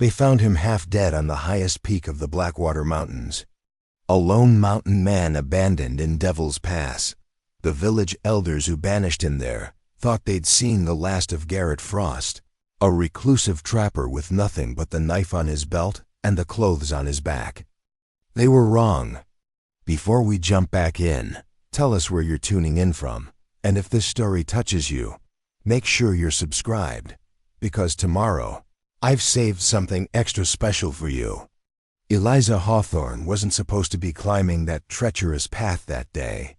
They found him half dead on the highest peak of the Blackwater Mountains. A lone mountain man abandoned in Devil's Pass. The village elders who banished him there thought they'd seen the last of Garrett Frost, a reclusive trapper with nothing but the knife on his belt and the clothes on his back. They were wrong. Before we jump back in, tell us where you're tuning in from, and if this story touches you, make sure you're subscribed, because tomorrow, I've saved something extra special for you. Eliza Hawthorne wasn't supposed to be climbing that treacherous path that day.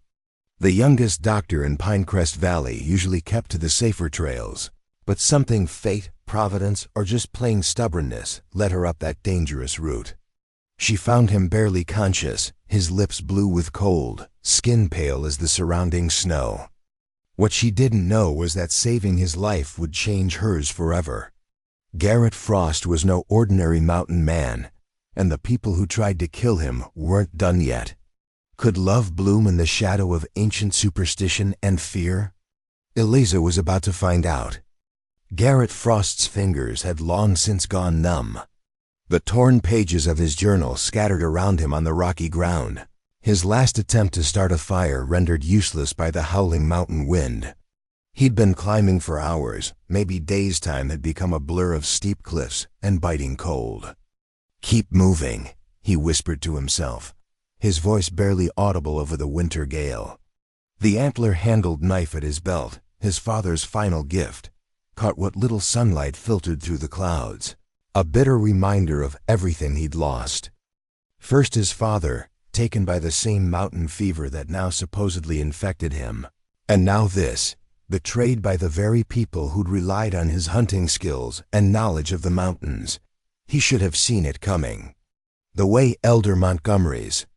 The youngest doctor in Pinecrest Valley usually kept to the safer trails, but something fate, providence, or just plain stubbornness led her up that dangerous route. She found him barely conscious, his lips blue with cold, skin pale as the surrounding snow. What she didn't know was that saving his life would change hers forever. Garrett Frost was no ordinary mountain man, and the people who tried to kill him weren't done yet. Could love bloom in the shadow of ancient superstition and fear? Eliza was about to find out. Garrett Frost's fingers had long since gone numb. The torn pages of his journal scattered around him on the rocky ground, his last attempt to start a fire rendered useless by the howling mountain wind. He'd been climbing for hours, maybe days' time had become a blur of steep cliffs and biting cold. "Keep moving," he whispered to himself, his voice barely audible over the winter gale. The antler-handled knife at his belt, his father's final gift, caught what little sunlight filtered through the clouds, a bitter reminder of everything he'd lost. First his father, taken by the same mountain fever that now supposedly infected him, and now this, betrayed by the very people who'd relied on his hunting skills and knowledge of the mountains. He should have seen it coming. The way Elder Montgomery's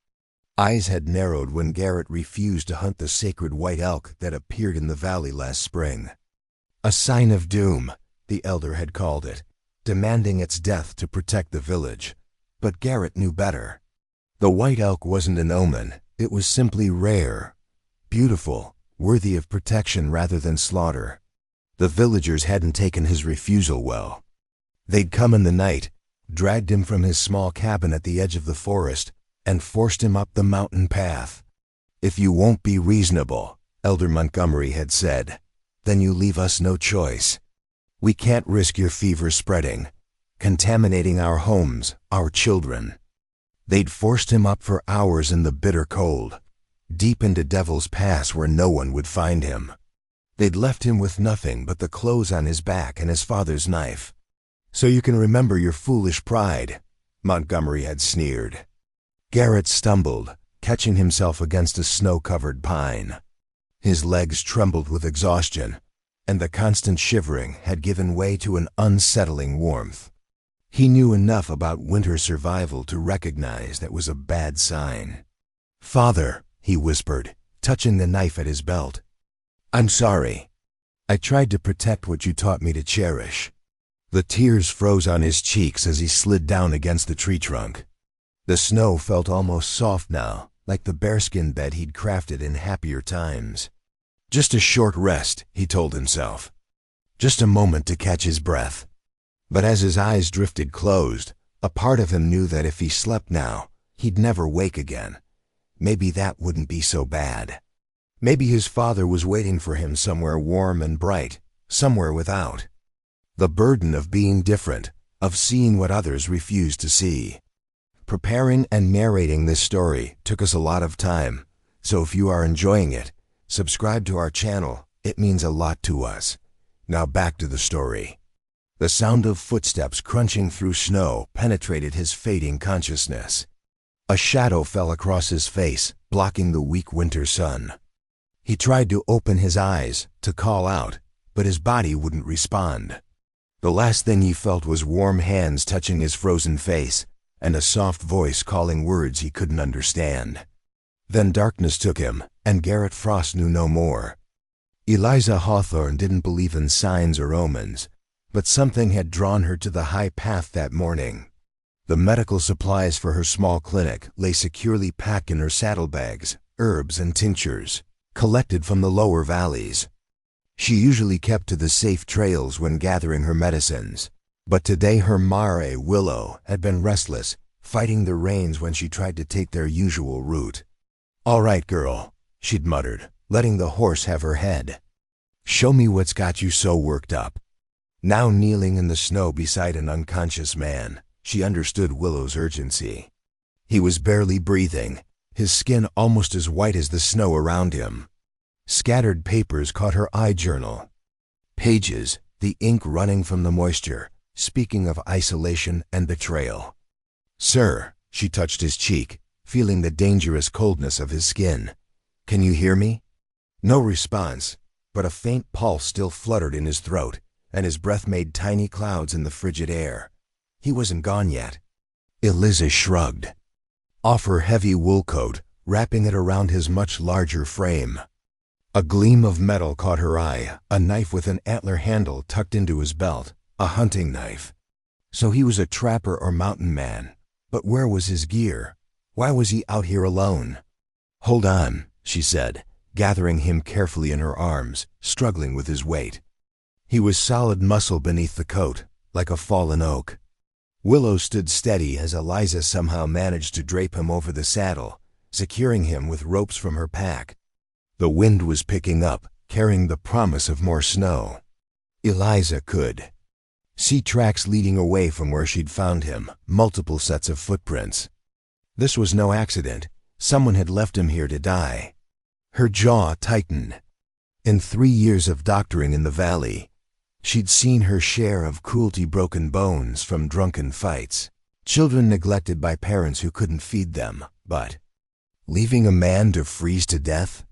eyes had narrowed when Garrett refused to hunt the sacred white elk that appeared in the valley last spring. A sign of doom, the elder had called it, demanding its death to protect the village. But Garrett knew better. The white elk wasn't an omen, it was simply rare, beautiful, worthy of protection rather than slaughter. The villagers hadn't taken his refusal well. They'd come in the night, dragged him from his small cabin at the edge of the forest, and forced him up the mountain path. "If you won't be reasonable," Elder Montgomery had said, "then you leave us no choice. We can't risk your fever spreading, contaminating our homes, our children." They'd forced him up for hours in the bitter cold, deep into Devil's Pass where no one would find him. They'd left him with nothing but the clothes on his back and his father's knife. "So you can remember your foolish pride," Montgomery had sneered. Garrett stumbled, catching himself against a snow-covered pine. His legs trembled with exhaustion, and the constant shivering had given way to an unsettling warmth. He knew enough about winter survival to recognize that was a bad sign. "Father," he whispered, touching the knife at his belt. "I'm sorry. I tried to protect what you taught me to cherish." The tears froze on his cheeks as he slid down against the tree trunk. The snow felt almost soft now, like the bearskin bed he'd crafted in happier times. Just a short rest, he told himself. Just a moment to catch his breath. But as his eyes drifted closed, a part of him knew that if he slept now, he'd never wake again. Maybe that wouldn't be so bad. Maybe his father was waiting for him somewhere warm and bright, somewhere without. The burden of being different, of seeing what others refused to see. Preparing and narrating this story took us a lot of time, so if you are enjoying it, subscribe to our channel. It means a lot to us. Now back to the story. The sound of footsteps crunching through snow penetrated his fading consciousness. A shadow fell across his face, blocking the weak winter sun. He tried to open his eyes, to call out, but his body wouldn't respond. The last thing he felt was warm hands touching his frozen face, and a soft voice calling words he couldn't understand. Then darkness took him, and Garrett Frost knew no more. Eliza Hawthorne didn't believe in signs or omens, but something had drawn her to the high path that morning. The medical supplies for her small clinic lay securely packed in her saddlebags, herbs and tinctures, collected from the lower valleys. She usually kept to the safe trails when gathering her medicines, But today her mare, Willow, had been restless, fighting the rains when she tried to take their usual route. "All right, girl," she'd muttered, letting the horse have her head. "Show me what's got you so worked up." Now kneeling in the snow beside an unconscious man, she understood Willow's urgency. He was barely breathing, his skin almost as white as the snow around him. Scattered papers caught her eye journal. Pages, the ink running from the moisture, speaking of isolation and betrayal. "Sir," she touched his cheek, feeling the dangerous coldness of his skin. "Can you hear me?" No response, but a faint pulse still fluttered in his throat, and his breath made tiny clouds in the frigid air. He wasn't gone yet. Eliza shrugged off her heavy wool coat, wrapping it around his much larger frame. A gleam of metal caught her eye, a knife with an antler handle tucked into his belt, a hunting knife. So he was a trapper or mountain man. But where was his gear? Why was he out here alone? "Hold on," she said, gathering him carefully in her arms, struggling with his weight. He was solid muscle beneath the coat, like a fallen oak. Willow stood steady as Eliza somehow managed to drape him over the saddle, securing him with ropes from her pack. The wind was picking up, carrying the promise of more snow. Eliza could see tracks leading away from where she'd found him, multiple sets of footprints. This was no accident. Someone had left him here to die. Her jaw tightened. In 3 years of doctoring in the valley, she'd seen her share of cruelty-broken bones from drunken fights, children neglected by parents who couldn't feed them, but leaving a man to freeze to death?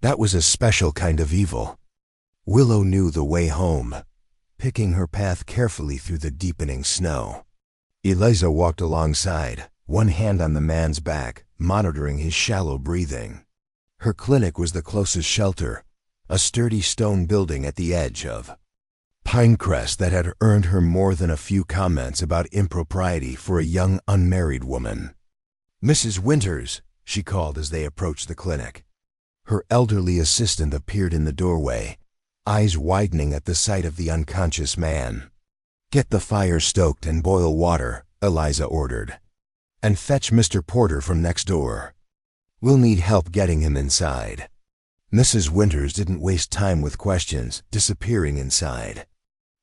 That was a special kind of evil. Willow knew the way home, picking her path carefully through the deepening snow. Eliza walked alongside, one hand on the man's back, monitoring his shallow breathing. Her clinic was the closest shelter, a sturdy stone building at the edge of Pinecrest that had earned her more than a few comments about impropriety for a young unmarried woman. "Mrs. Winters," she called as they approached the clinic. Her elderly assistant appeared in the doorway, eyes widening at the sight of the unconscious man. "Get the fire stoked and boil water," Eliza ordered. "And fetch Mr. Porter from next door. We'll need help getting him inside." Mrs. Winters didn't waste time with questions, disappearing inside.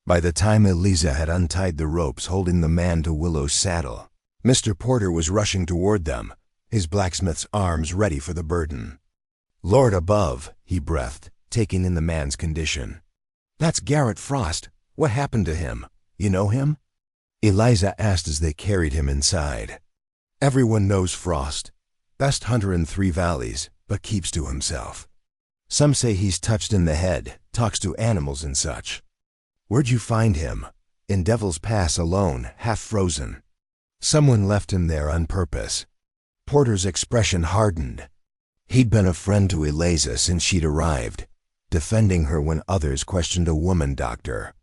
By the time Eliza had untied the ropes holding the man to Willow's saddle, Mr. Porter was rushing toward them, his blacksmith's arms ready for the burden. "Lord above," he breathed, taking in the man's condition. "That's Garrett Frost. What happened to him? You know him?" Eliza asked as they carried him inside. "Everyone knows Frost. Best hunter in 3 valleys, but keeps to himself. Some say he's touched in the head, talks to animals and such." "Where'd you find him?" "In Devil's Pass alone, half frozen. Someone left him there on purpose." Porter's expression hardened. He'd been a friend to Eliza since she'd arrived, defending her when others questioned a woman doctor.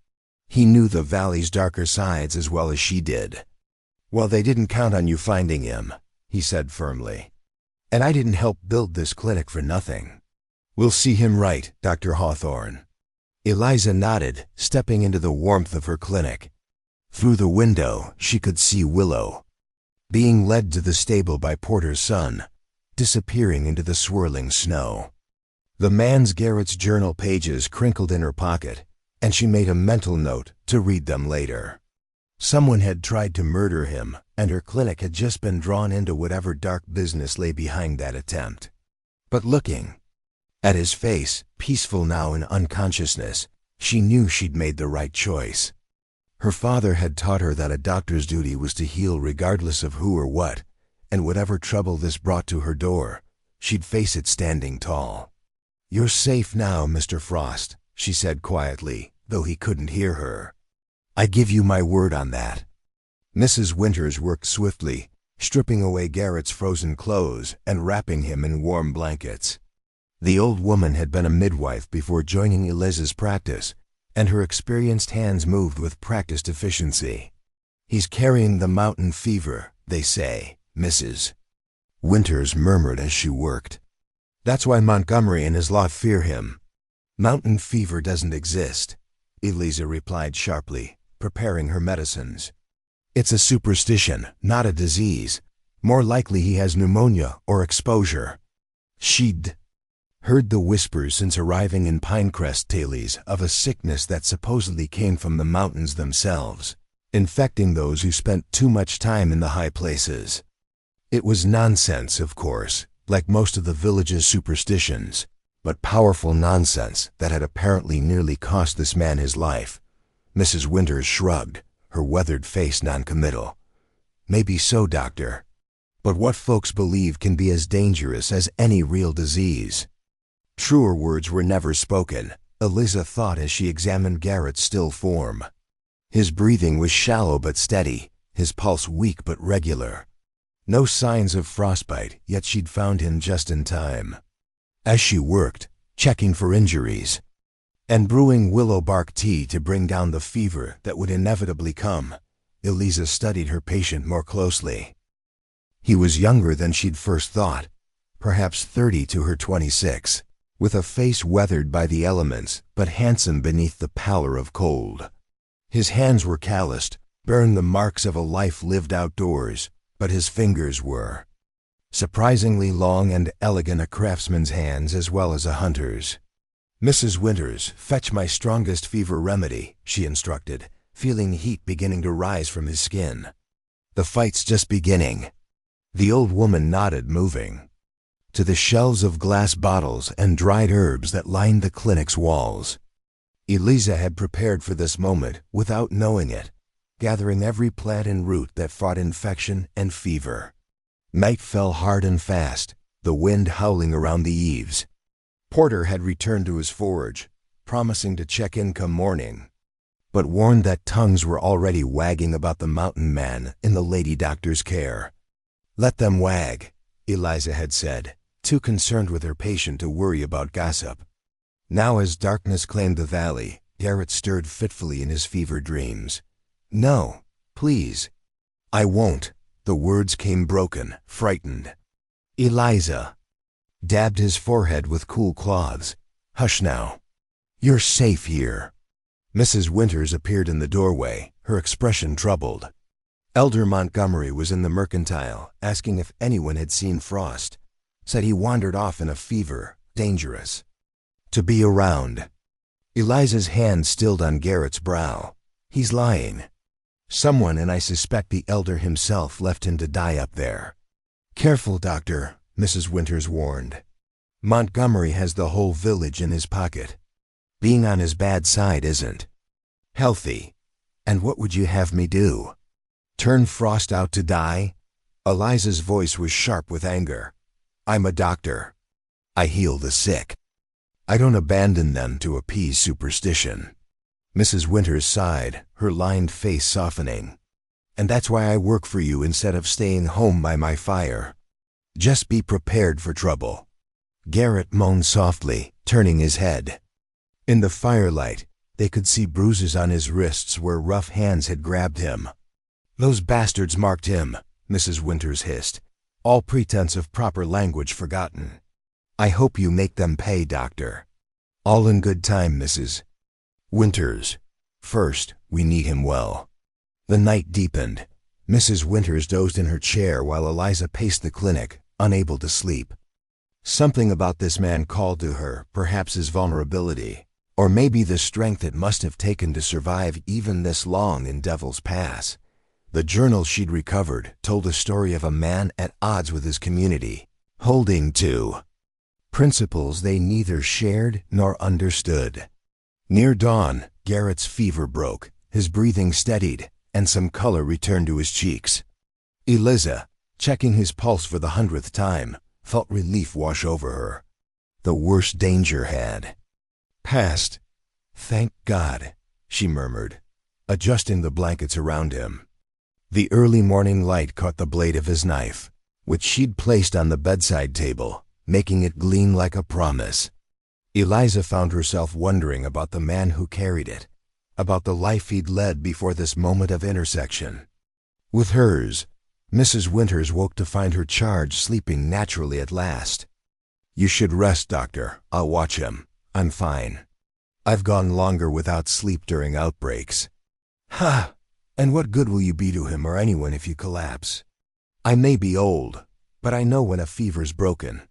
He knew the valley's darker sides as well as she did. "Well, they didn't count on you finding him," he said firmly. "And I didn't help build this clinic for nothing. We'll see him right, Dr. Hawthorne." Eliza nodded, stepping into the warmth of her clinic. Through the window, she could see Willow, being led to the stable by Porter's son, disappearing into the swirling snow. The man's Garrett's journal pages crinkled in her pocket, and she made a mental note to read them later. Someone had tried to murder him, and her clinic had just been drawn into whatever dark business lay behind that attempt. But looking at his face, peaceful now in unconsciousness, she knew she'd made the right choice. Her father had taught her that a doctor's duty was to heal regardless of who or what, and whatever trouble this brought to her door, she'd face it standing tall. "You're safe now, Mr. Frost," she said quietly, though he couldn't hear her. "I give you my word on that." Mrs. Winters worked swiftly, stripping away Garrett's frozen clothes and wrapping him in warm blankets. The old woman had been a midwife before joining Eliza's practice, and her experienced hands moved with practiced efficiency. "He's carrying the mountain fever, they say, Mrs. Winters murmured as she worked. "That's why Montgomery and his lot fear him." "Mountain fever doesn't exist," Eliza replied sharply, preparing her medicines. "It's a superstition, not a disease. More likely he has pneumonia or exposure." She'd heard the whispers since arriving in Pinecrest Valley of a sickness that supposedly came from the mountains themselves, infecting those who spent too much time in the high places. It was nonsense, of course, like most of the village's superstitions, but powerful nonsense that had apparently nearly cost this man his life. Mrs. Winters shrugged, her weathered face noncommittal. "Maybe so, doctor. But what folks believe can be as dangerous as any real disease." Truer words were never spoken, Eliza thought as she examined Garrett's still form. His breathing was shallow but steady, his pulse weak but regular. No signs of frostbite, yet she'd found him just in time. As she worked, checking for injuries, and brewing willow bark tea to bring down the fever that would inevitably come, Eliza studied her patient more closely. He was younger than she'd first thought, perhaps 30 to her 26, with a face weathered by the elements but handsome beneath the pallor of cold. His hands were calloused, bearing the marks of a life lived outdoors, but his fingers were surprisingly long and elegant, a craftsman's hands as well as a hunter's. "Mrs. Winters, fetch my strongest fever remedy," she instructed, feeling heat beginning to rise from his skin. "The fight's just beginning." The old woman nodded, moving to the shelves of glass bottles and dried herbs that lined the clinic's walls. Eliza had prepared for this moment without knowing it, gathering every plant and root that fought infection and fever. Night fell hard and fast, the wind howling around the eaves. Porter had returned to his forge, promising to check in come morning, but warned that tongues were already wagging about the mountain man in the lady doctor's care. "Let them wag," Eliza had said, too concerned with her patient to worry about gossip. Now, as darkness claimed the valley, Garrett stirred fitfully in his fever dreams. "No, please." "I won't." The words came broken, frightened. Eliza dabbed his forehead with cool cloths. "Hush now. You're safe here." Mrs. Winters appeared in the doorway, her expression troubled. Elder Montgomery was in the mercantile, asking if anyone had seen Frost. Said he wandered off in a fever, dangerous to be around. Eliza's hand stilled on Garrett's brow. "He's lying. Someone, and I suspect the elder himself, left him to die up there." "Careful, doctor," Mrs. Winters warned. "Montgomery has the whole village in his pocket. Being on his bad side isn't healthy. And what would you have me do? Turn Frost out to die?" Eliza's voice was sharp with anger. "I'm a doctor. I heal the sick. I don't abandon them to appease superstition." Mrs. Winters sighed, her lined face softening. "And that's why I work for you instead of staying home by my fire. Just be prepared for trouble." Garrett moaned softly, turning his head. In the firelight, they could see bruises on his wrists where rough hands had grabbed him. "Those bastards marked him," Mrs. Winters hissed, all pretense of proper language forgotten. "I hope you make them pay, doctor." "All in good time, Mrs. Winters. First, we need him well." The night deepened. Mrs. Winters dozed in her chair while Eliza paced the clinic, unable to sleep. Something about this man called to her, perhaps his vulnerability, or maybe the strength it must have taken to survive even this long in Devil's Pass. The journal she'd recovered told a story of a man at odds with his community, holding to principles they neither shared nor understood. Near dawn, Garrett's fever broke, his breathing steadied, and some color returned to his cheeks. Eliza, checking his pulse for the 100th time, felt relief wash over her. The worst danger had passed. "Thank God," she murmured, adjusting the blankets around him. The early morning light caught the blade of his knife, which she'd placed on the bedside table, making it gleam like a promise. Eliza found herself wondering about the man who carried it, about the life he'd led before this moment of intersection with hers. Mrs. Winters woke to find her charge sleeping naturally at last. "You should rest, doctor. I'll watch him. I'm fine. I've gone longer without sleep during outbreaks." Ha! And what good will you be to him or anyone if you collapse? I may be old, but I know when a fever's broken.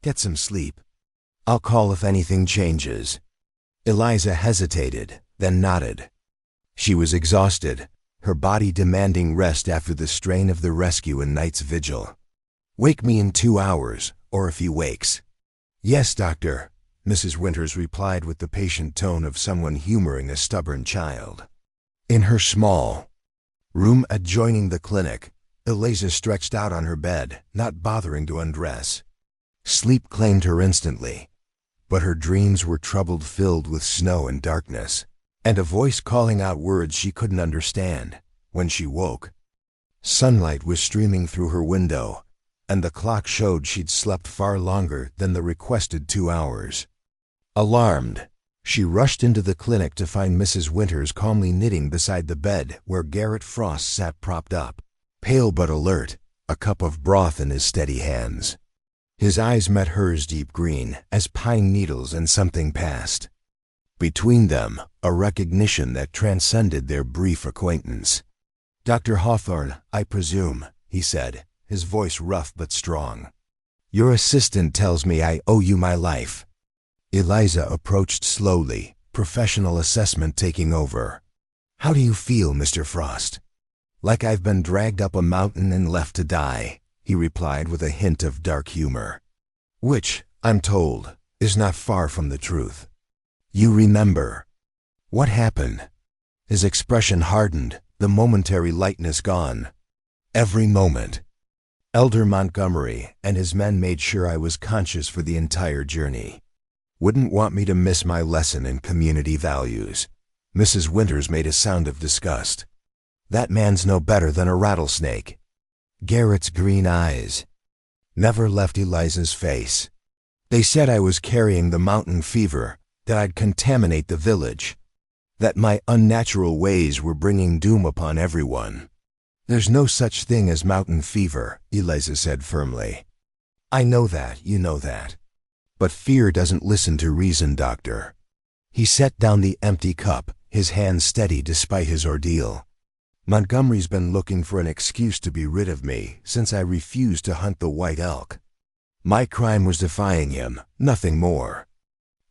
Get some sleep. I'll call if anything changes." Eliza hesitated, then nodded. She was exhausted, her body demanding rest after the strain of the rescue and night's vigil. "Wake me in 2 hours, or if he wakes." "Yes, doctor," Mrs. Winters replied with the patient tone of someone humoring a stubborn child. In her small room adjoining the clinic, Eliza stretched out on her bed, not bothering to undress. Sleep claimed her instantly, but her dreams were troubled, filled with snow and darkness, and a voice calling out words she couldn't understand. When she woke, sunlight was streaming through her window, and the clock showed she'd slept far longer than the requested 2 hours. Alarmed, she rushed into the clinic to find Mrs. Winters calmly knitting beside the bed where Garrett Frost sat propped up, pale but alert, a cup of broth in his steady hands. His eyes met hers, deep green as pine needles, and something passed between them, a recognition that transcended their brief acquaintance. "Dr. Hawthorne, I presume," he said, his voice rough but strong. "Your assistant tells me I owe you my life." Eliza approached slowly, professional assessment taking over. "How do you feel, Mr. Frost?" "Like I've been dragged up a mountain and left to die," he replied with a hint of dark humor. "Which, I'm told, is not far from the truth. You remember what happened?" His expression hardened, the momentary lightness gone. "Every moment. Elder Montgomery and his men made sure I was conscious for the entire journey. Wouldn't want me to miss my lesson in community values." Mrs. Winters made a sound of disgust. "That man's no better than a rattlesnake." Garrett's green eyes never left Eliza's face. "They said I was carrying the mountain fever, that I'd contaminate the village, that my unnatural ways were bringing doom upon everyone." "There's no such thing as mountain fever," Eliza said firmly. "I know that, you know that. But fear doesn't listen to reason, doctor." He set down the empty cup, his hand steady despite his ordeal. "Montgomery's been looking for an excuse to be rid of me since I refused to hunt the white elk. My crime was defying him, nothing more."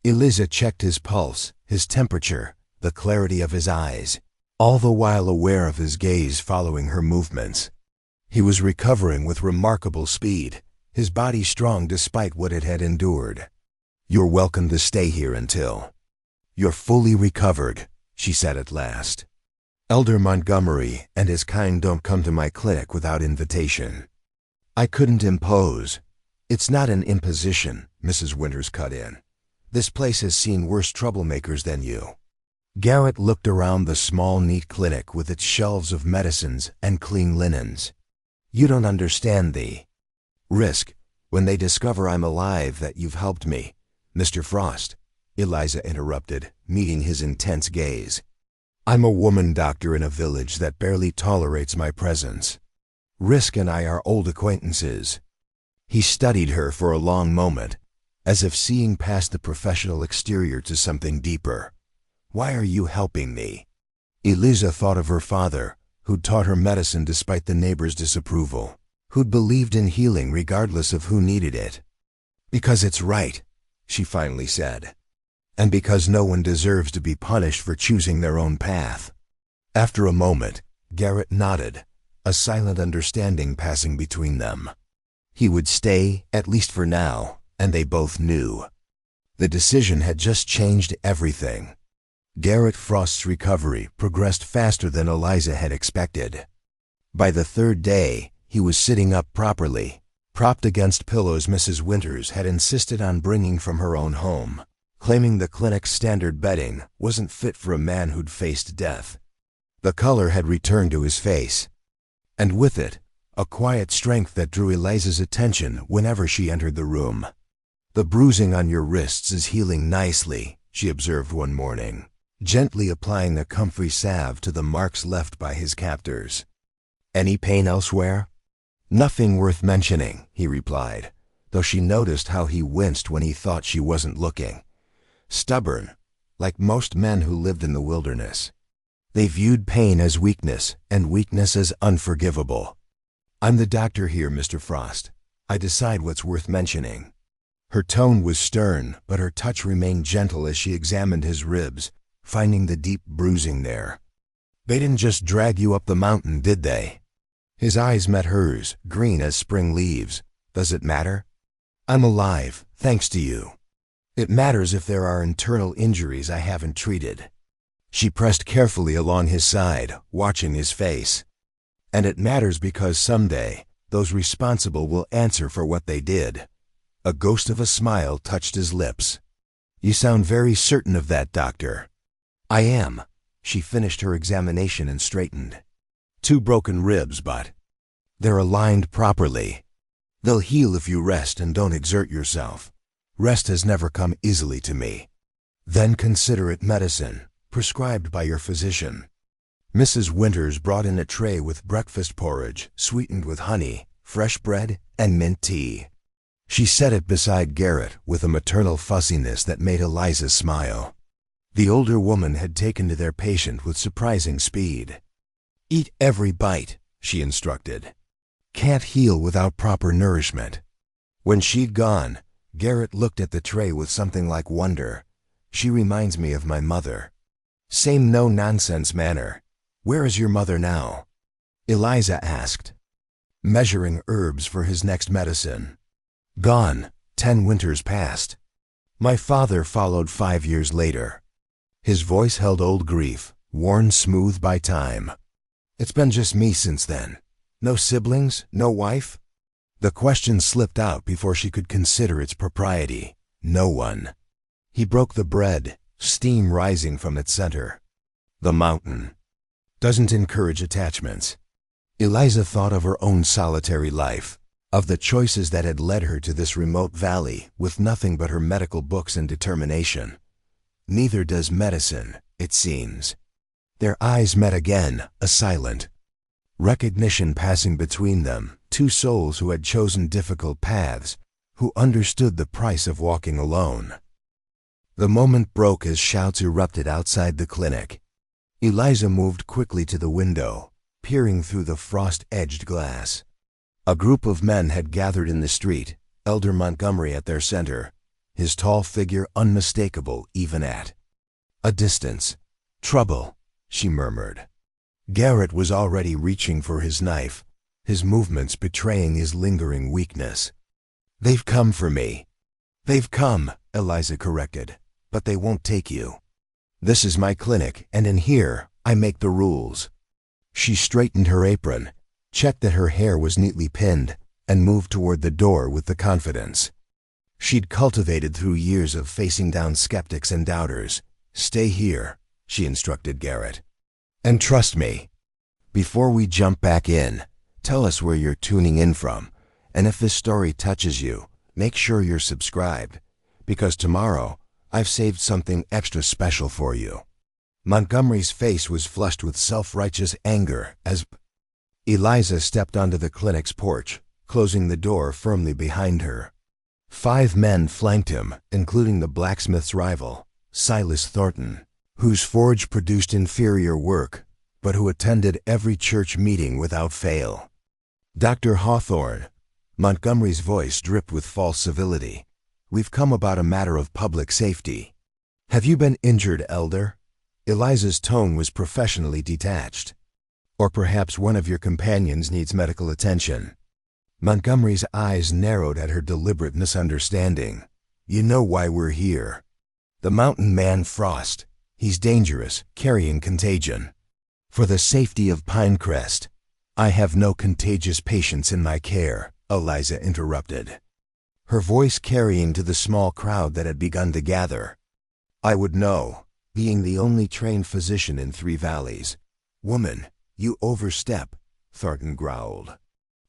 Eliza checked his pulse, his temperature, the clarity of his eyes, all the while aware of his gaze following her movements. He was recovering with remarkable speed, his body strong despite what it had endured. "You're welcome to stay here until you're fully recovered," she said at last. "Elder Montgomery and his kind don't come to my clinic without invitation." "I couldn't impose." "It's not an imposition," Mrs. Winters cut in. "This place has seen worse troublemakers than you." Garrett looked around the small, neat clinic with its shelves of medicines and clean linens. "You don't understand the risk when they discover I'm alive that you've helped me, Mr. Frost," Eliza interrupted, meeting his intense gaze. "I'm a woman doctor in a village that barely tolerates my presence. Risk and I are old acquaintances." He studied her for a long moment, as if seeing past the professional exterior to something deeper. "Why are you helping me?" Eliza thought of her father, who'd taught her medicine despite the neighbors' disapproval, who'd believed in healing regardless of who needed it. "Because it's right," she finally said, "and because no one deserves to be punished for choosing their own path." After a moment, Garrett nodded, a silent understanding passing between them. He would stay, at least for now, and they both knew. The decision had just changed everything. Garrett Frost's recovery progressed faster than Eliza had expected. By the third day, he was sitting up properly, propped against pillows Mrs. Winters had insisted on bringing from her own home, claiming the clinic's standard bedding wasn't fit for a man who'd faced death. The color had returned to his face, and with it, a quiet strength that drew Eliza's attention whenever she entered the room. "The bruising on your wrists is healing nicely," she observed one morning, gently applying the comfrey salve to the marks left by his captors. "Any pain elsewhere?" "Nothing worth mentioning," he replied, though she noticed how he winced when he thought she wasn't looking. "Stubborn, like most men who lived in the wilderness." They viewed pain as weakness and weakness as unforgivable. "I'm the doctor here, Mr. Frost. I decide what's worth mentioning." Her tone was stern, but her touch remained gentle as she examined his ribs, finding the deep bruising there. "They didn't just drag you up the mountain, did they?" His eyes met hers, green as spring leaves. "Does it matter?" "I'm alive, thanks to you. It matters if there are internal injuries I haven't treated." She pressed carefully along his side, watching his face. "And it matters because someday, those responsible will answer for what they did." A ghost of a smile touched his lips. "You sound very certain of that, Doctor." "I am." She finished her examination and straightened. "2 broken ribs, but they're aligned properly. They'll heal if you rest and don't exert yourself. Rest has never come easily to me. Then consider it medicine, prescribed by your physician." Mrs. Winters brought in a tray with breakfast porridge, sweetened with honey, fresh bread, and mint tea. She set it beside Garrett with a maternal fussiness that made Eliza smile. The older woman had taken to their patient with surprising speed. "Eat every bite," she instructed. "Can't heal without proper nourishment." When she'd gone, Garrett looked at the tray with something like wonder. "She reminds me of my mother. Same no-nonsense manner. Where is your mother now?" Eliza asked, measuring herbs for his next medicine. "Gone, 10 winters past. My father followed 5 years later." His voice held old grief, worn smooth by time. "It's been just me since then. No siblings, no wife?" The question slipped out before she could consider its propriety. "No one." He broke the bread, steam rising from its center. "The mountain doesn't encourage attachments." Eliza thought of her own solitary life, of the choices that had led her to this remote valley with nothing but her medical books and determination. Neither does medicine, it seems. Their eyes met again, a silent recognition passing between them, 2 souls who had chosen difficult paths, who understood the price of walking alone. The moment broke as shouts erupted outside the clinic. Eliza moved quickly to the window, peering through the frost-edged glass. A group of men had gathered in the street, Elder Montgomery at their center, his tall figure unmistakable even at a distance. "Trouble," she murmured. Garrett was already reaching for his knife, his movements betraying his lingering weakness. "They've come for me." "They've come," Eliza corrected, "but they won't take you. This is my clinic, and in here, I make the rules." She straightened her apron, checked that her hair was neatly pinned, and moved toward the door with the confidence she'd cultivated through years of facing down skeptics and doubters. "Stay here," she instructed Garrett. "And trust me. Before we jump back in, tell us where you're tuning in from, and if this story touches you, make sure you're subscribed, because tomorrow I've saved something extra special for you." Montgomery's face was flushed with self-righteous anger as Eliza stepped onto the clinic's porch, closing the door firmly behind her. 5 men flanked him, including the blacksmith's rival, Silas Thornton, whose forge produced inferior work, but who attended every church meeting without fail. "Dr. Hawthorne," Montgomery's voice dripped with false civility, "we've come about a matter of public safety." "Have you been injured, Elder?" Eliza's tone was professionally detached. "Or perhaps one of your companions needs medical attention." Montgomery's eyes narrowed at her deliberate misunderstanding. "You know why we're here. The mountain man Frost. He's dangerous, carrying contagion. For the safety of Pinecrest." "I have no contagious patients in my care," Eliza interrupted, her voice carrying to the small crowd that had begun to gather. "I would know, being the only trained physician in 3 valleys." "Woman, you overstep," Thornton growled.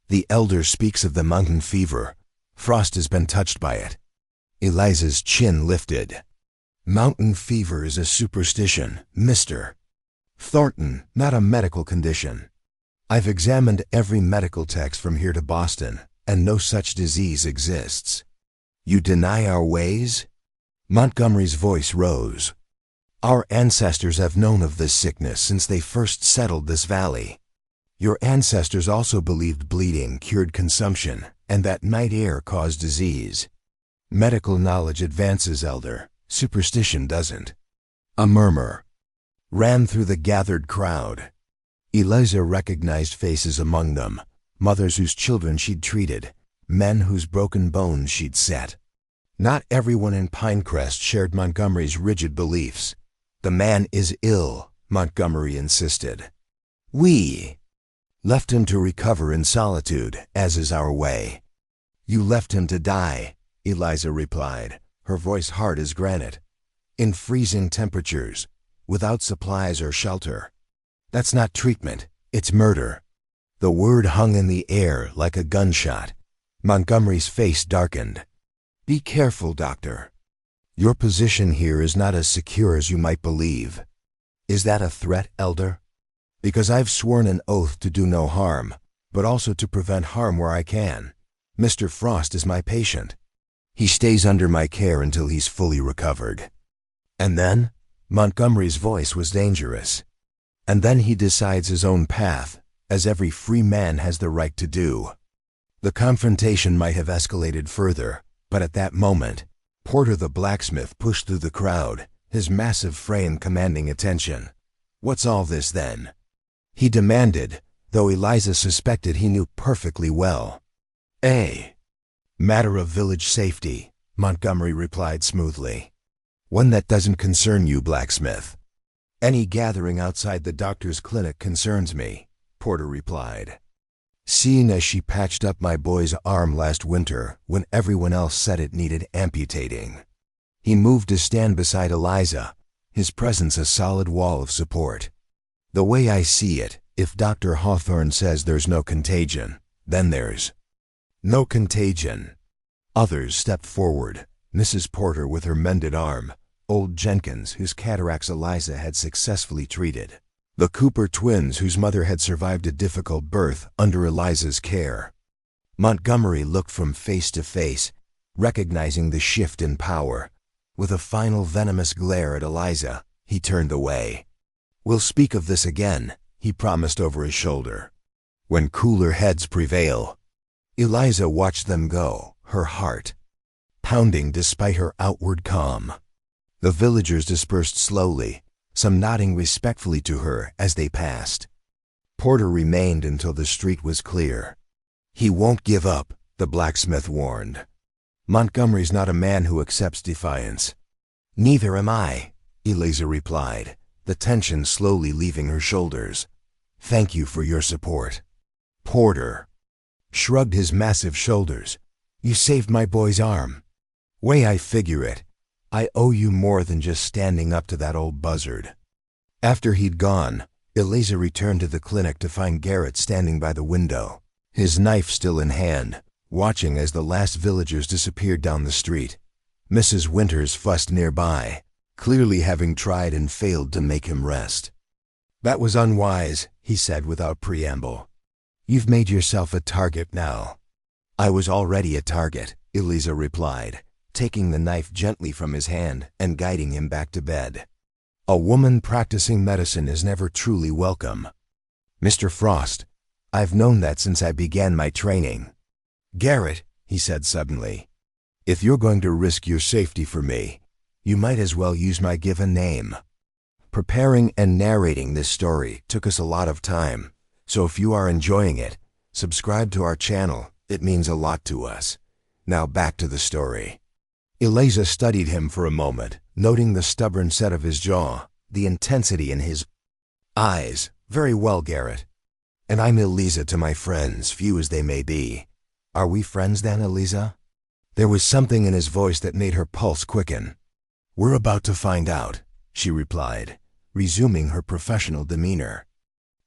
"The elder speaks of the mountain fever. Frost has been touched by it." Eliza's chin lifted. "Mountain fever is a superstition, Mr. Thornton, not a medical condition. I've examined every medical text from here to Boston, and no such disease exists." "You deny our ways?" Montgomery's voice rose. Our ancestors have known of this sickness since they first settled this valley. Your ancestors also believed bleeding cured consumption and that night air caused disease. Medical knowledge advances, Elder. Superstition doesn't. A murmur ran through the gathered crowd. Eliza recognized faces among them, mothers whose children she'd treated, men whose broken bones she'd set. Not everyone in Pinecrest shared Montgomery's rigid beliefs. The man is ill, Montgomery insisted. We left him to recover in solitude, as is our way. You left him to die, Eliza replied, her voice hard as granite. In freezing temperatures, without supplies or shelter. That's not treatment, it's murder. The word hung in the air like a gunshot. Montgomery's face darkened. Be careful, Doctor. Your position here is not as secure as you might believe. Is that a threat, Elder? Because I've sworn an oath to do no harm, but also to prevent harm where I can. Mr. Frost is my patient. He stays under my care until he's fully recovered. And then? Montgomery's voice was dangerous. And then he decides his own path, as every free man has the right to do. The confrontation might have escalated further, but at that moment, Porter the blacksmith pushed through the crowd, his massive frame commanding attention. What's all this then? He demanded, though Eliza suspected he knew perfectly well. A matter of village safety, Montgomery replied smoothly. One that doesn't concern you, blacksmith. Any gathering outside the doctor's clinic concerns me, Porter replied. Seeing as she patched up my boy's arm last winter when everyone else said it needed amputating. He moved to stand beside Eliza, his presence a solid wall of support. The way I see it, if Dr. Hawthorne says there's no contagion, then there's no contagion. Others stepped forward, Mrs. Porter with her mended arm, old Jenkins, whose cataracts Eliza had successfully treated, the Cooper twins whose mother had survived a difficult birth under Eliza's care. Montgomery looked from face to face, recognizing the shift in power. With a final venomous glare at Eliza, he turned away. We'll speak of this again, he promised over his shoulder. When cooler heads prevail. Eliza watched them go, her heart pounding despite her outward calm. The villagers dispersed slowly, some nodding respectfully to her as they passed. Porter remained until the street was clear. He won't give up, the blacksmith warned. Montgomery's not a man who accepts defiance. Neither am I, Eliza replied, the tension slowly leaving her shoulders. Thank you for your support. Porter shrugged his massive shoulders. You saved my boy's arm. Way I figure it, I owe you more than just standing up to that old buzzard. After he'd gone, Eliza returned to the clinic to find Garrett standing by the window, his knife still in hand, watching as the last villagers disappeared down the street. Mrs. Winters fussed nearby, clearly having tried and failed to make him rest. That was unwise, he said without preamble. You've made yourself a target now. I was already a target, Eliza replied, taking the knife gently from his hand and guiding him back to bed. A woman practicing medicine is never truly welcome. Mr. Frost, I've known that since I began my training. Garrett, he said suddenly, if you're going to risk your safety for me, you might as well use my given name. Preparing and narrating this story took us a lot of time, so if you are enjoying it, subscribe to our channel. It means a lot to us. Now back to the story. Eliza studied him for a moment, noting the stubborn set of his jaw, the intensity in his eyes. Very well, Garrett. And I'm Eliza to my friends, few as they may be. Are we friends then, Eliza? There was something in his voice that made her pulse quicken. We're about to find out, she replied, resuming her professional demeanor.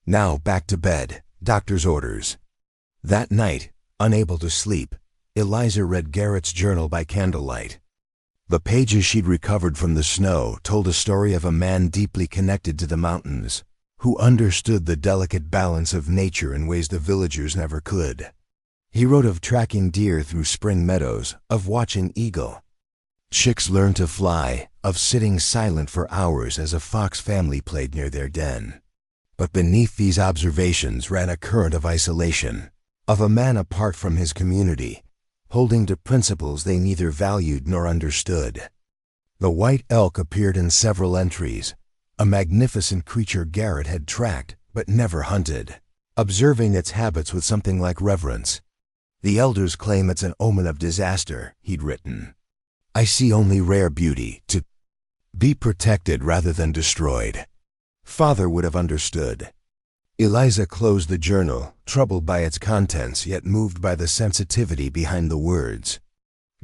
Now back to bed, doctor's orders. That night, unable to sleep, Eliza read Garrett's journal by candlelight. The pages she'd recovered from the snow told a story of a man deeply connected to the mountains, who understood the delicate balance of nature in ways the villagers never could. He wrote of tracking deer through spring meadows, of watching eagle Chicks learn to fly, of sitting silent for hours as a fox family played near their den. But beneath these observations ran a current of isolation, of a man apart from his community, holding to principles they neither valued nor understood. The white elk appeared in several entries, a magnificent creature Garrett had tracked but never hunted, observing its habits with something like reverence. The elders claim it's an omen of disaster, he'd written. I see only rare beauty, to be protected rather than destroyed. Father would have understood. Eliza closed the journal, troubled by its contents yet moved by the sensitivity behind the words.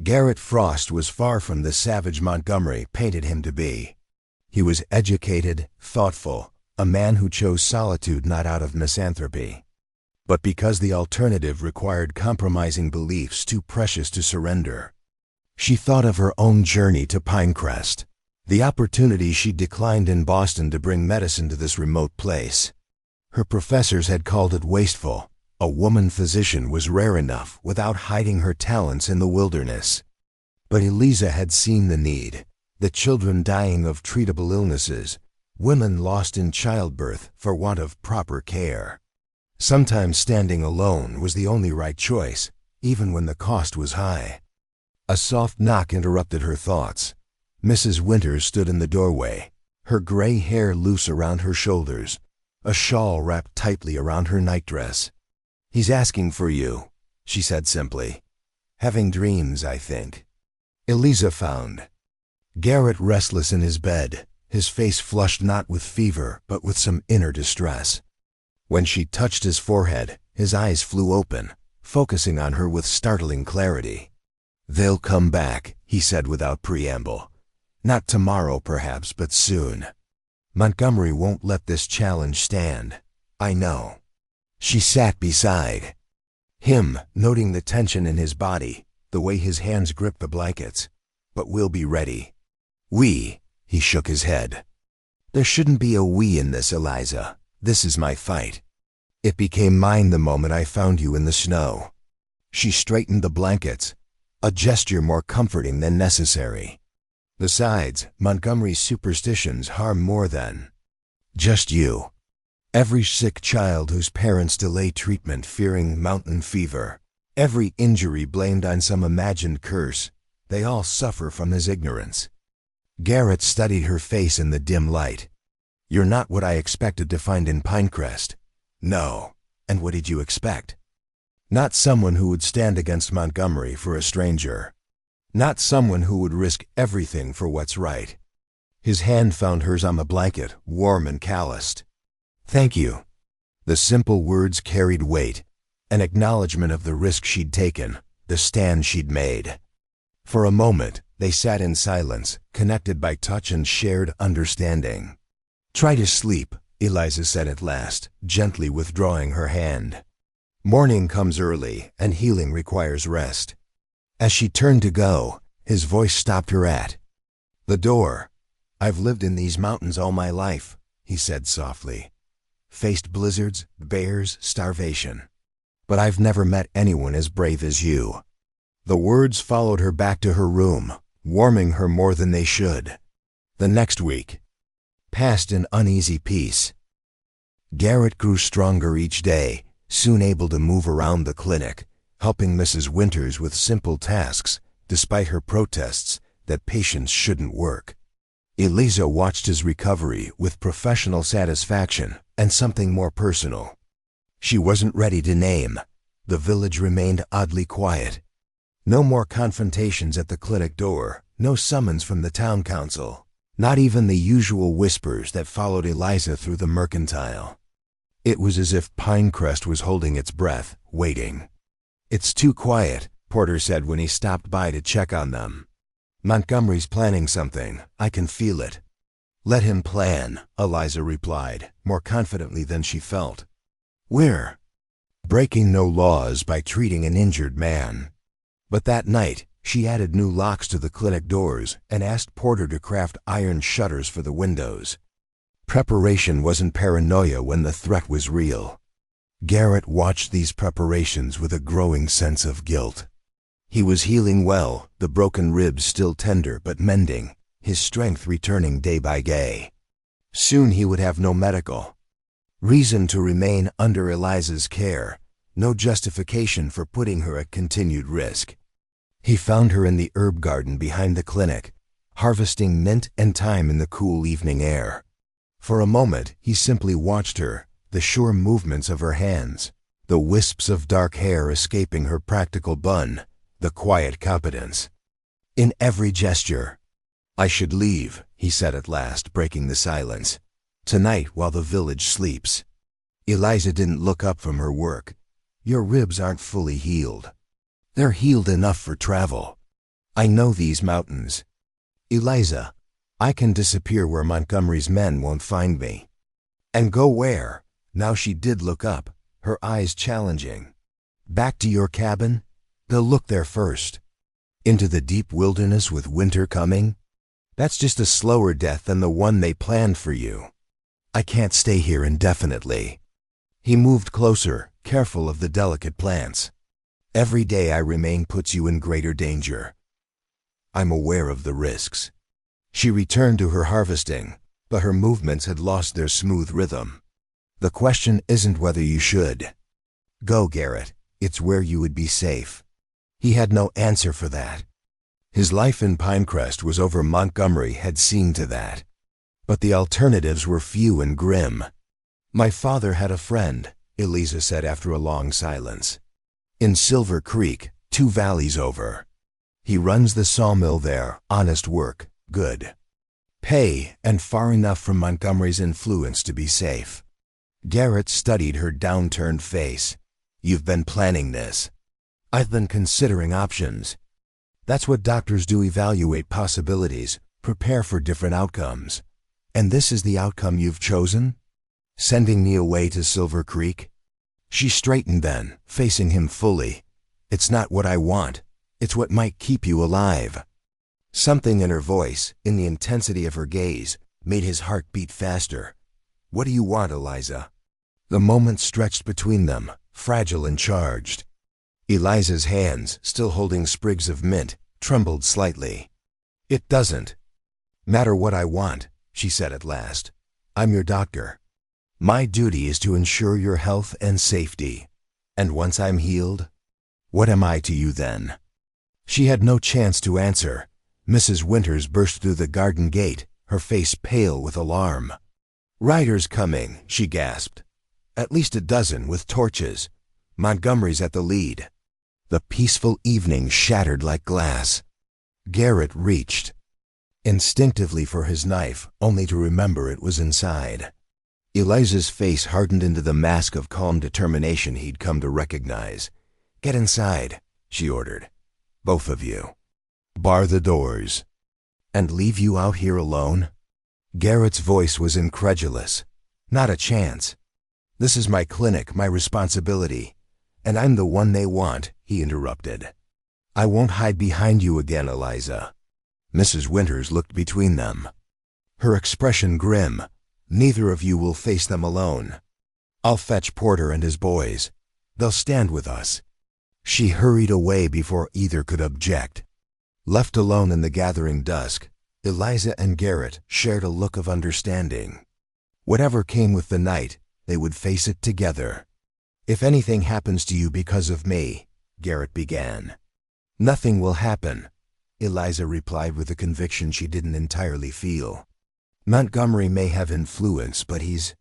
Garrett Frost was far from the savage Montgomery painted him to be. He was educated, thoughtful, a man who chose solitude not out of misanthropy, but because the alternative required compromising beliefs too precious to surrender. She thought of her own journey to Pinecrest, the opportunity she'd declined in Boston to bring medicine to this remote place. Her professors had called it wasteful. A woman physician was rare enough without hiding her talents in the wilderness. But Eliza had seen the need, the children dying of treatable illnesses, women lost in childbirth for want of proper care. Sometimes standing alone was the only right choice, even when the cost was high. A soft knock interrupted her thoughts. Mrs. Winters stood in the doorway, her gray hair loose around her shoulders, a shawl wrapped tightly around her nightdress. He's asking for you, she said simply. Having dreams, I think. Eliza found Garrett restless in his bed, his face flushed not with fever but with some inner distress. When she touched his forehead, his eyes flew open, focusing on her with startling clarity. They'll come back, he said without preamble. Not tomorrow perhaps, but soon. Montgomery won't let this challenge stand. I know. She sat beside him, noting the tension in his body, the way his hands gripped the blankets. But we'll be ready. He shook his head. There shouldn't be a we in this, Eliza. This is my fight. It became mine the moment I found you in the snow. She straightened the blankets, a gesture more comforting than necessary. Besides, Montgomery's superstitions harm more than just you. Every sick child whose parents delay treatment fearing mountain fever, every injury blamed on some imagined curse, they all suffer from his ignorance. Garrett studied her face in the dim light. You're not what I expected to find in Pinecrest. No. And what did you expect? Not someone who would stand against Montgomery for a stranger. Not someone who would risk everything for what's right. His hand found hers on the blanket, warm and calloused. Thank you. The simple words carried weight, an acknowledgement of the risk she'd taken, the stand she'd made. For a moment, they sat in silence, connected by touch and shared understanding. Try to sleep, Eliza said at last, gently withdrawing her hand. Morning comes early, and healing requires rest. As she turned to go, his voice stopped her at the door. I've lived in these mountains all my life, he said softly. Faced blizzards, bears, starvation. But I've never met anyone as brave as you. The words followed her back to her room, warming her more than they should. The next week passed in uneasy peace. Garrett grew stronger each day, soon able to move around the clinic, helping Mrs. Winters with simple tasks, despite her protests that patients shouldn't work. Eliza watched his recovery with professional satisfaction and something more personal. She wasn't ready to name. The village remained oddly quiet. No more confrontations at the clinic door, no summons from the town council, not even the usual whispers that followed Eliza through the mercantile. It was as if Pinecrest was holding its breath, waiting. It's too quiet, Porter said when he stopped by to check on them. Montgomery's planning something, I can feel it. Let him plan, Eliza replied, more confidently than she felt. We're breaking no laws by treating an injured man. But that night, she added new locks to the clinic doors and asked Porter to craft iron shutters for the windows. Preparation wasn't paranoia when the threat was real. Garrett watched these preparations with a growing sense of guilt. He was healing well, the broken ribs still tender but mending, his strength returning day by day. Soon he would have no medical reason to remain under Eliza's care, no justification for putting her at continued risk. He found her in the herb garden behind the clinic, harvesting mint and thyme in the cool evening air. For a moment he simply watched her, the sure movements of her hands, the wisps of dark hair escaping her practical bun, the quiet competence in every gesture. "I should leave," he said at last, breaking the silence. "Tonight while the village sleeps." Eliza didn't look up from her work. "Your ribs aren't fully healed. They're healed enough for travel. I know these mountains. Eliza, I can disappear where Montgomery's men won't find me." "And go where?" Now she did look up, her eyes challenging. "Back to your cabin? They'll look there first. Into the deep wilderness with winter coming? That's just a slower death than the one they planned for you. I can't stay here indefinitely." He moved closer, careful of the delicate plants. "Every day I remain puts you in greater danger. I'm aware of the risks." She returned to her harvesting, but her movements had lost their smooth rhythm. "The question isn't whether you should. Go, Garrett. It's where you would be safe." He had no answer for that. His life in Pinecrest was over. Montgomery had seen to that. But the alternatives were few and grim. "My father had a friend," Eliza said after a long silence. "In Silver Creek, 2 valleys over. He runs the sawmill there, honest work, good pay, and far enough from Montgomery's influence to be safe." Garrett studied her downturned face. "You've been planning this." "I've been considering options. That's what doctors do, evaluate possibilities, prepare for different outcomes. And this is the outcome you've chosen? Sending me away to Silver Creek?" She straightened then, facing him fully. "It's not what I want. It's what might keep you alive." Something in her voice, in the intensity of her gaze, made his heart beat faster. "What do you want, Eliza?" The moment stretched between them, fragile and charged. Eliza's hands, still holding sprigs of mint, trembled slightly. "It doesn't matter what I want," she said at last. "I'm your doctor. My duty is to ensure your health and safety. And once I'm healed, what am I to you then?" She had no chance to answer. Mrs. Winters burst through the garden gate, her face pale with alarm. "Riders coming," she gasped. "At least a dozen with torches. Montgomery's at the lead." The peaceful evening shattered like glass. Garrett reached instinctively for his knife, only to remember it was inside. Eliza's face hardened into the mask of calm determination he'd come to recognize. "Get inside," she ordered. "Both of you. Bar the doors." "And leave you out here alone?" Garrett's voice was incredulous. "Not a chance. This is my clinic, my responsibility. And I'm the one they want," he interrupted. "I won't hide behind you again, Eliza." Mrs. Winters looked between them, her expression grim. "Neither of you will face them alone. I'll fetch Porter and his boys. They'll stand with us." She hurried away before either could object. Left alone in the gathering dusk, Eliza and Garrett shared a look of understanding. Whatever came with the night, they would face it together. "If anything happens to you because of me," Garrett began. "Nothing will happen," Eliza replied with a conviction she didn't entirely feel. "Montgomery may have influence, but he's